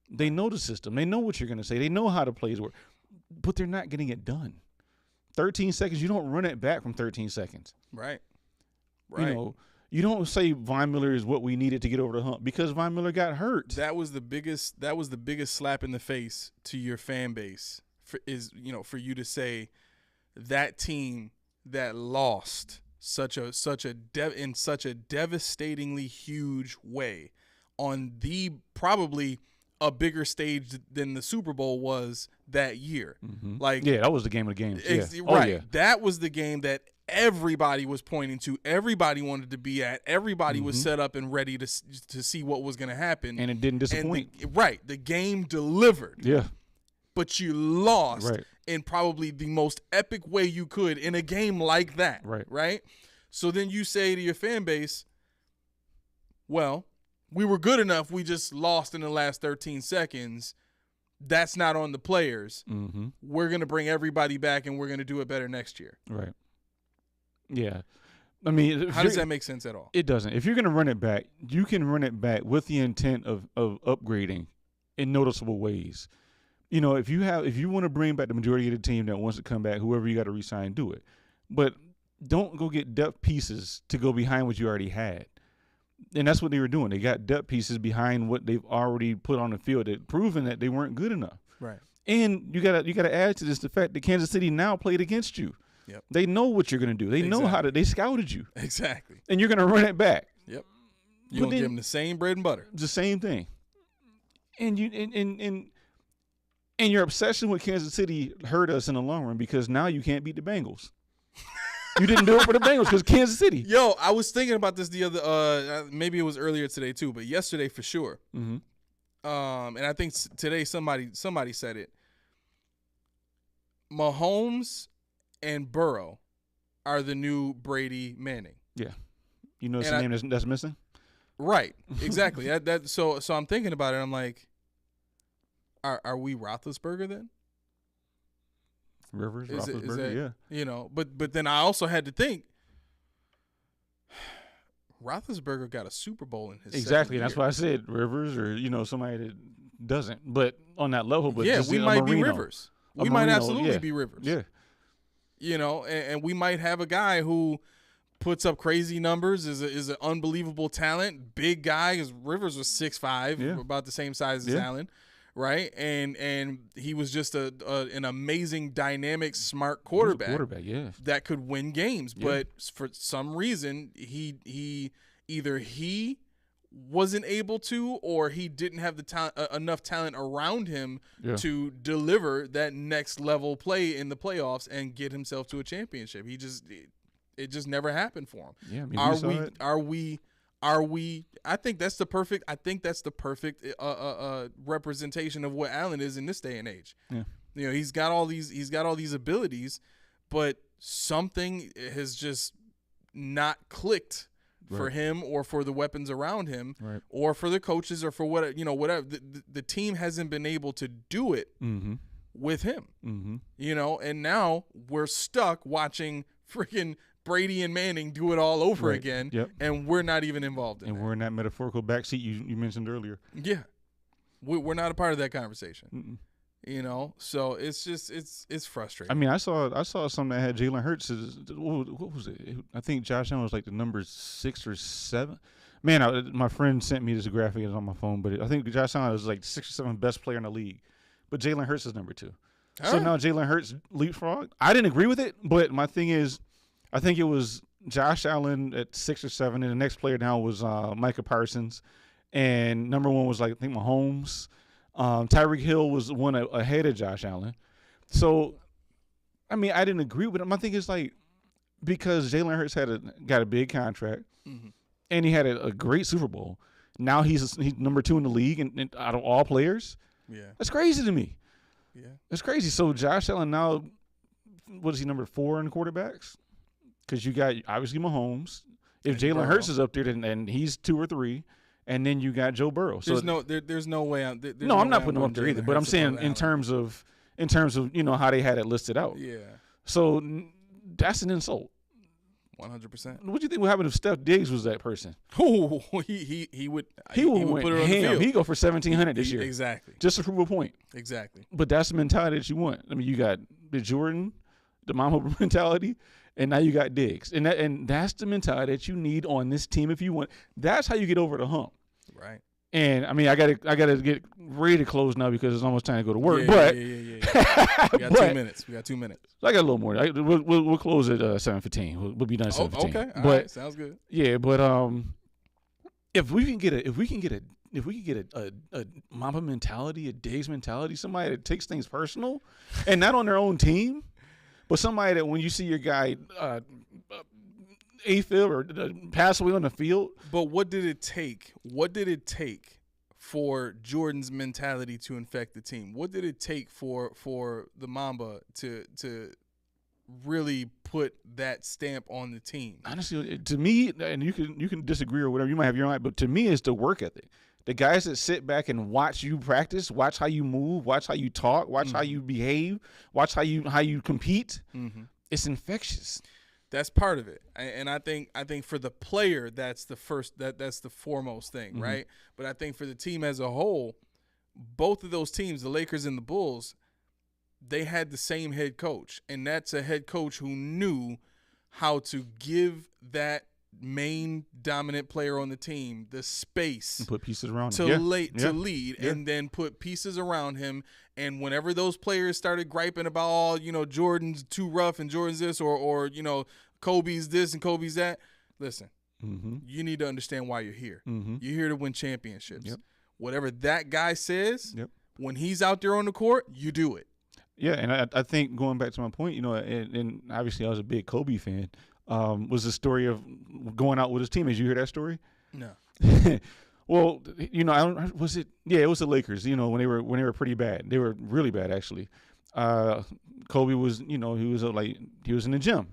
They know the system. They know what you're going to say. They know how the plays work. But they're not getting it done. 13 seconds, you don't run it back from 13 seconds. Right. You don't say Von Miller is what we needed to get over the hump, because Von Miller got hurt. That was the biggest slap in the face to your fan base, for you to say that team that lost in such a devastatingly huge way on the probably a bigger stage than the Super Bowl was that year. Mm-hmm. That was the game of the games. Right. That was the game that everybody was pointing to. Everybody wanted to be at. Everybody was set up and ready to see what was going to happen. And it didn't disappoint. The game delivered. Yeah. But you lost in probably the most epic way you could in a game like that. Right? So then you say to your fan base, well, we were good enough. We just lost in the last 13 seconds. That's not on the players. Mm-hmm. We're going to bring everybody back, and we're going to do it better next year. Right. Yeah. I mean, how does that make sense at all? It doesn't. If you're going to run it back, you can run it back with the intent of upgrading in noticeable ways. If you want to bring back the majority of the team that wants to come back, whoever you got to re-sign, do it. But don't go get depth pieces to go behind what you already had. And that's what they were doing. They got depth pieces behind what they've already put on the field that proven that they weren't good enough. Right. And you gotta add to this the fact that Kansas City now played against you. Yep. They know what you're gonna do. They know how to. They scouted you. Exactly. And you're gonna run it back. Yep. You're gonna give them the same bread and butter. The same thing. And you and your obsession with Kansas City hurt us in the long run because now you can't beat the Bengals. You didn't do it for the Bengals because Kansas City. Yo, I was thinking about this the other, maybe it was earlier today too, but yesterday for sure. Mm-hmm. And I think today somebody said it. Mahomes and Burrow are the new Brady Manning. Yeah, you know, it's the name that's missing. Right, exactly. So I'm thinking about it. I'm like, are we Roethlisberger then? Rivers, is Roethlisberger, that, yeah. You know, but then I also had to think, Roethlisberger got a Super Bowl in his exactly. Second That's year. why I said Rivers or somebody that doesn't, but on that level. But yeah, just we might Marino. be Rivers. We might absolutely be Rivers. Yeah, you know, and we might have a guy who puts up crazy numbers, is an unbelievable talent, big guy. Because Rivers was 6'5", about the same size as Allen, right? And he was just an amazing, dynamic, smart quarterback. That could win games. Yeah. But for some reason, he either wasn't able to, or he didn't have the enough talent around him to deliver that next level play in the playoffs and get himself to a championship. It just never happened for him. Yeah, Are we? I think that's the perfect representation of what Allen is in this day and age. Yeah. You know, he's got all these abilities, but something has just not clicked for him, or for the weapons around him, or for the coaches, or for whatever. The team hasn't been able to do it with him. Mm-hmm. You know, and now we're stuck watching freaking Brady and Manning do it all over again, and we're not even involved in it. And we're in that metaphorical backseat you mentioned earlier. Yeah, we're not a part of that conversation. Mm-mm. You know, so it's just it's frustrating. I mean, I saw something that had Jalen Hurts. What was it? I think Josh Allen was like the number 6 or 7. Man, my friend sent me this graphic. It's on my phone, but I think Josh Allen was like 6 or 7 best player in the league, but Jalen Hurts is number 2. So now Jalen Hurts leapfrog. I didn't agree with it, but my thing is, I think it was Josh Allen at 6 or 7, and the next player down was Micah Parsons, and number 1 was like I think Mahomes. Tyreek Hill was one ahead of Josh Allen. So, I mean, I didn't agree with him. My thing is like, because Jalen Hurts got a big contract, and he had a great Super Bowl. Now he's number 2 in the league, and out of all players, that's crazy to me. Yeah, that's crazy. So Josh Allen now, what is he, number 4 in quarterbacks? Because you got obviously Mahomes. If Jalen Hurts is up there, then he's 2 or 3. And then you got Joe Burrow. So there's no way. I'm not putting him up there either. But I'm saying in terms of how they had it listed out. Yeah. So that's an insult. 100%. What do you think would happen if Steph Diggs was that person? Oh, he would put it on the field. He'd go for 1,700 this year. Exactly. Just to prove a point. Exactly. But that's the mentality that you want. I mean, you got the Jordan, the Mamba mentality, and now you got Diggs, and that's the mentality that you need on this team if you want. That's how you get over the hump. Right. And I mean, I gotta get ready to close now because it's almost time to go to work. Yeah. We got 2 minutes. We got 2 minutes. I got a little more. We'll close at 7:15. We'll be done at 7:15. Okay. All right. Sounds good. Yeah, but if we can get a Mamba mentality, a Diggs mentality, somebody that takes things personal, and not on their own team, but somebody that when you see your guy AFib or pass away on the field. But what did it take? What did it take for Jordan's mentality to infect the team? What did it take for the Mamba to really put that stamp on the team? Honestly, to me, and you can disagree or whatever, you might have your own, but to me, it's the work ethic. The guys that sit back and watch you practice, watch how you move, watch how you talk, watch how you behave, watch how you compete. Mm-hmm. It's infectious. That's part of it, and I think for the player, that's the foremost thing, right? But I think for the team as a whole, both of those teams, the Lakers and the Bulls, they had the same head coach, and that's a head coach who knew how to give that main dominant player on the team the space and put pieces around to him. lead, and then put pieces around him. And whenever those players started griping about, Jordan's too rough and Jordan's this, or Kobe's this and Kobe's that, listen, you need to understand why you're here. You're here to win championships. Whatever that guy says, when he's out there on the court, you do it. Yeah, and I think going back to my point, and obviously I was a big Kobe fan, was the story of going out with his teammates. You hear that story? No. Well, I don't. Was it? Yeah, it was the Lakers. When they were pretty bad. They were really bad actually. Kobe was, he was he was in the gym.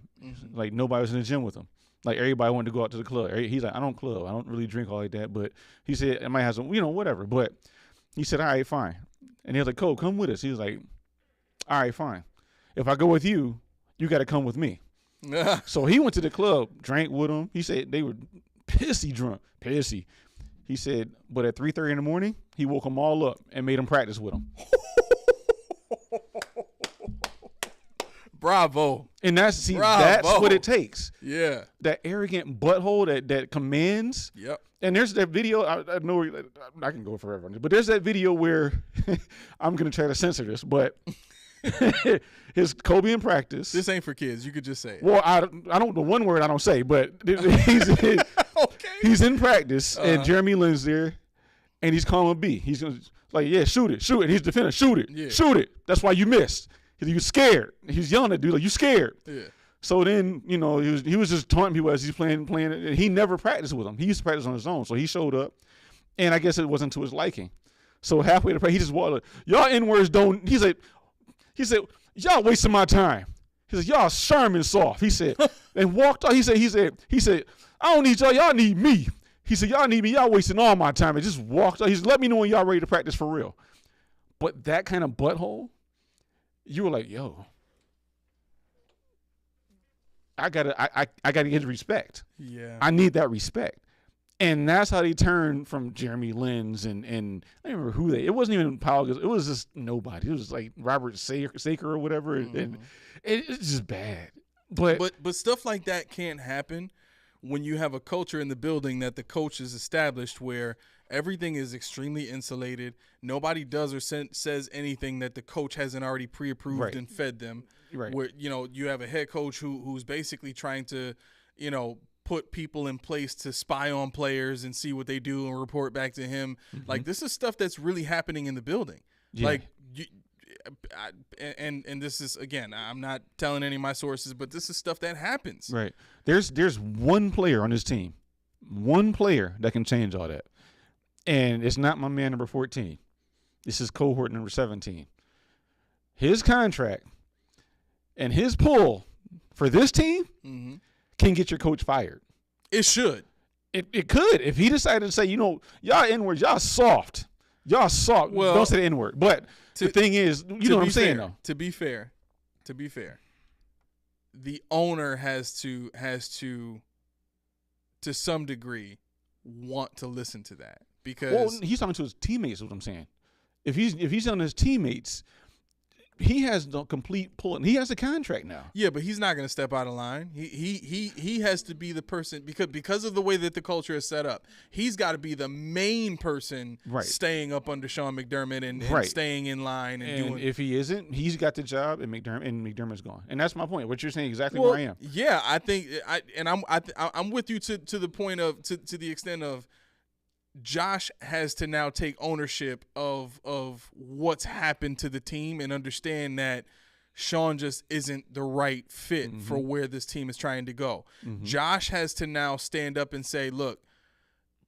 Like nobody was in the gym with him. Like everybody wanted to go out to the club. He's like, I don't club. I don't really drink all like that. But he said I might have some, whatever. But he said, all right, fine. And he was like, Kobe, come with us. He was like, all right, fine. If I go with you, you got to come with me. So he went to the club, drank with them. He said they were pissy drunk. Pissy. He said, but at 3:30 in the morning, he woke them all up and made them practice with him. Bravo. And that's what it takes. Yeah. That arrogant butthole that commands. Yep. And there's that video. I know I can go forever on this, but there's that video where I'm going to try to censor this, but his Kobe in practice. This ain't for kids. You could just say it. Well, I don't. The one word I don't say, but he's in practice, and Jeremy Lin's there, and he's calling B. He's gonna shoot it. He's defending, shoot it. That's why you missed. He was scared. He's yelling at dude like, you scared. Yeah. So then, he was just taunting people as he's playing. And he never practiced with them. He used to practice on his own. So he showed up, and I guess it wasn't to his liking. So halfway to practice, he just walked like, y'all N-words don't. He said, y'all wasting my time. He said, y'all Sherman soft. He said, and walked off. He said, I don't need y'all. Y'all need me. He said, y'all need me. Y'all wasting all my time. And just walked off. He said, let me know when y'all ready to practice for real. But that kind of butthole, you were like, yo, I gotta get respect. Yeah. I need that respect. And that's how they turned from Jeremy Lin's and I don't remember who it wasn't even Powell. It was just nobody. It was like Robert Saker or whatever. And it's just bad. But stuff like that can't happen when you have a culture in the building that the coach has established where everything is extremely insulated. Nobody does or says anything that the coach hasn't already pre-approved and fed them. Right. Where, you have a head coach who's basically trying to, put people in place to spy on players and see what they do and report back to him. Like, this is stuff that's really happening in the building. Yeah. Like, and this is, again, I'm not telling any of my sources, but this is stuff that happens. Right. There's one player on this team, one player that can change all that. And it's not my man number 14. This is cohort number 17. His contract and his pull for this team can get your coach fired. It should. It could. If he decided to say, y'all N-words, y'all soft. Y'all soft. Well, don't say the N-word. But the thing is, you know what I'm saying, though. To be fair, the owner has to some degree, want to listen to that. Because he's talking to his teammates, is what I'm saying. If he's on his teammates, he has no complete pull. He has a contract now. Yeah, but he's not going to step out of line. He has to be the person because of the way that the culture is set up. He's got to be the main person staying up under Sean McDermott and staying in line and doing. If he isn't, he's got the job, and McDermott's gone. And that's my point. What you're saying exactly where I am. Yeah, I think I'm with you to the point of to the extent of Josh has to now take ownership of what's happened to the team and understand that Sean just isn't the right fit for where this team is trying to go. Josh has to now stand up and say, look,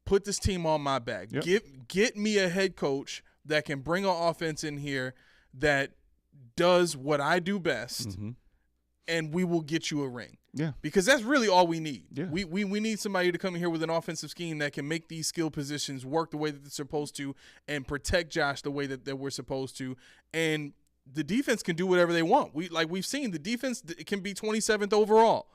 put this team on my back. Yep. Get me a head coach that can bring an offense in here that does what I do best, and we will get you a ring. Yeah. Because that's really all we need. Yeah. We need somebody to come in here with an offensive scheme that can make these skill positions work the way that they're supposed to and protect Josh the way that we're supposed to. And the defense can do whatever they want. We've seen the defense can be 27th overall.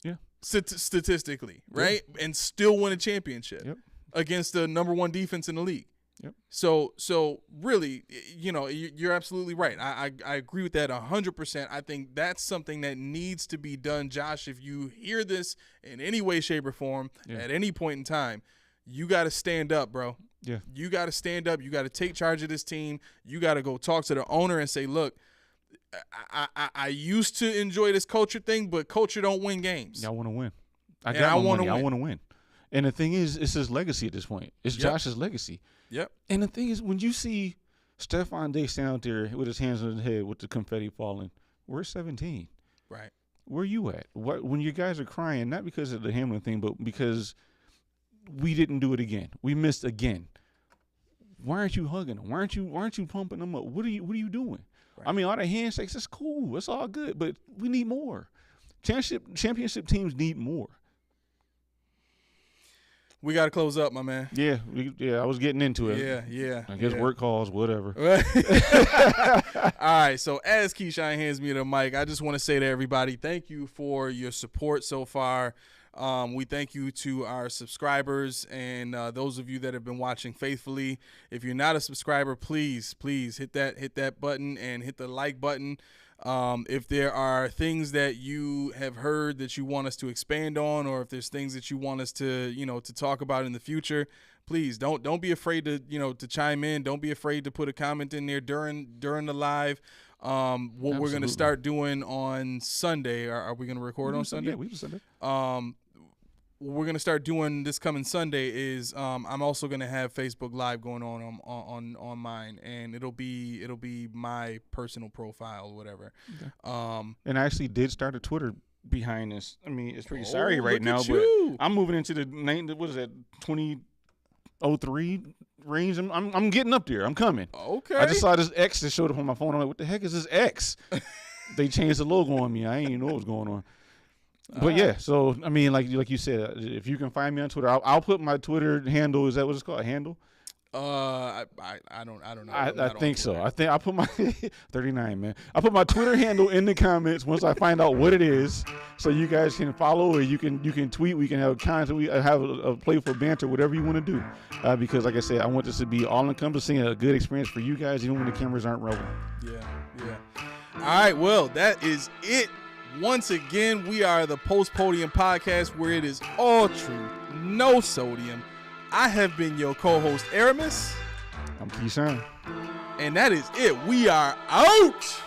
Yeah. Statistically, right? Yeah. And still win a championship against the number one defense in the league. Yep. So really, you're absolutely right. I agree with that 100%. I think that's something that needs to be done, Josh. If you hear this in any way, shape, or form at any point in time, you got to stand up, bro. Yeah. You got to stand up. You got to take charge of this team. You got to go talk to the owner and say, look, I used to enjoy this culture thing, but culture don't win games. Y'all want to win. I want to win. And the thing is, it's his legacy at this point. It's Josh's legacy. Yep. And the thing is, when you see Stephon Diggs stand out there with his hands on his head with the confetti falling, we're 17. Right. Where you at? When you guys are crying, not because of the Hamlin thing, but because we didn't do it again. We missed again. Why aren't you hugging them? Why aren't you pumping them up? What are you doing? Right. I mean, all the handshakes, it's cool. It's all good, but we need more. Championship teams need more. We got to close up, my man. Yeah, I was getting into it. Yeah. I guess work calls, whatever. All right, so as Keyshawn hands me the mic, I just want to say to everybody, thank you for your support so far. We thank you to our subscribers and those of you that have been watching faithfully. If you're not a subscriber, please hit that button and hit the like button. If there are things that you have heard that you want us to expand on, or if there's things that you want us to, to talk about in the future, please don't be afraid to, to chime in. Don't be afraid to put a comment in there during the live. What Absolutely. We're going to start doing on Sunday. Are we going to record on Sunday? Yeah, we can Sunday. What we're going to start doing this coming Sunday is I'm also going to have Facebook Live going on mine, and it'll be my personal profile or whatever. Okay. And I actually did start a Twitter behind this. I mean, it's pretty sorry right now, but I'm moving into the 2003 range. I'm getting up there. I'm coming. Okay. I just saw this X that showed up on my phone. I'm like, what the heck is this X? They changed the logo on me. I didn't even know what was going on. But yeah, so I mean, like you said, if you can find me on Twitter, I'll put my Twitter handle. Is that what it's called? A handle? I don't know. I think so. I think I put my 39, man. I put my Twitter handle in the comments once I find out what it is, so you guys can follow, or you can tweet. We can have content. We have a playful banter, whatever you want to do. Because like I said, I want this to be all encompassing, a good experience for you guys, even when the cameras aren't rolling. Yeah. All right. Well, that is it. Once again, we are the Post Podium Podcast, where it is all truth, no sodium. I have been your co-host, Aramis. I'm Keyshawn. And that is it. We are out.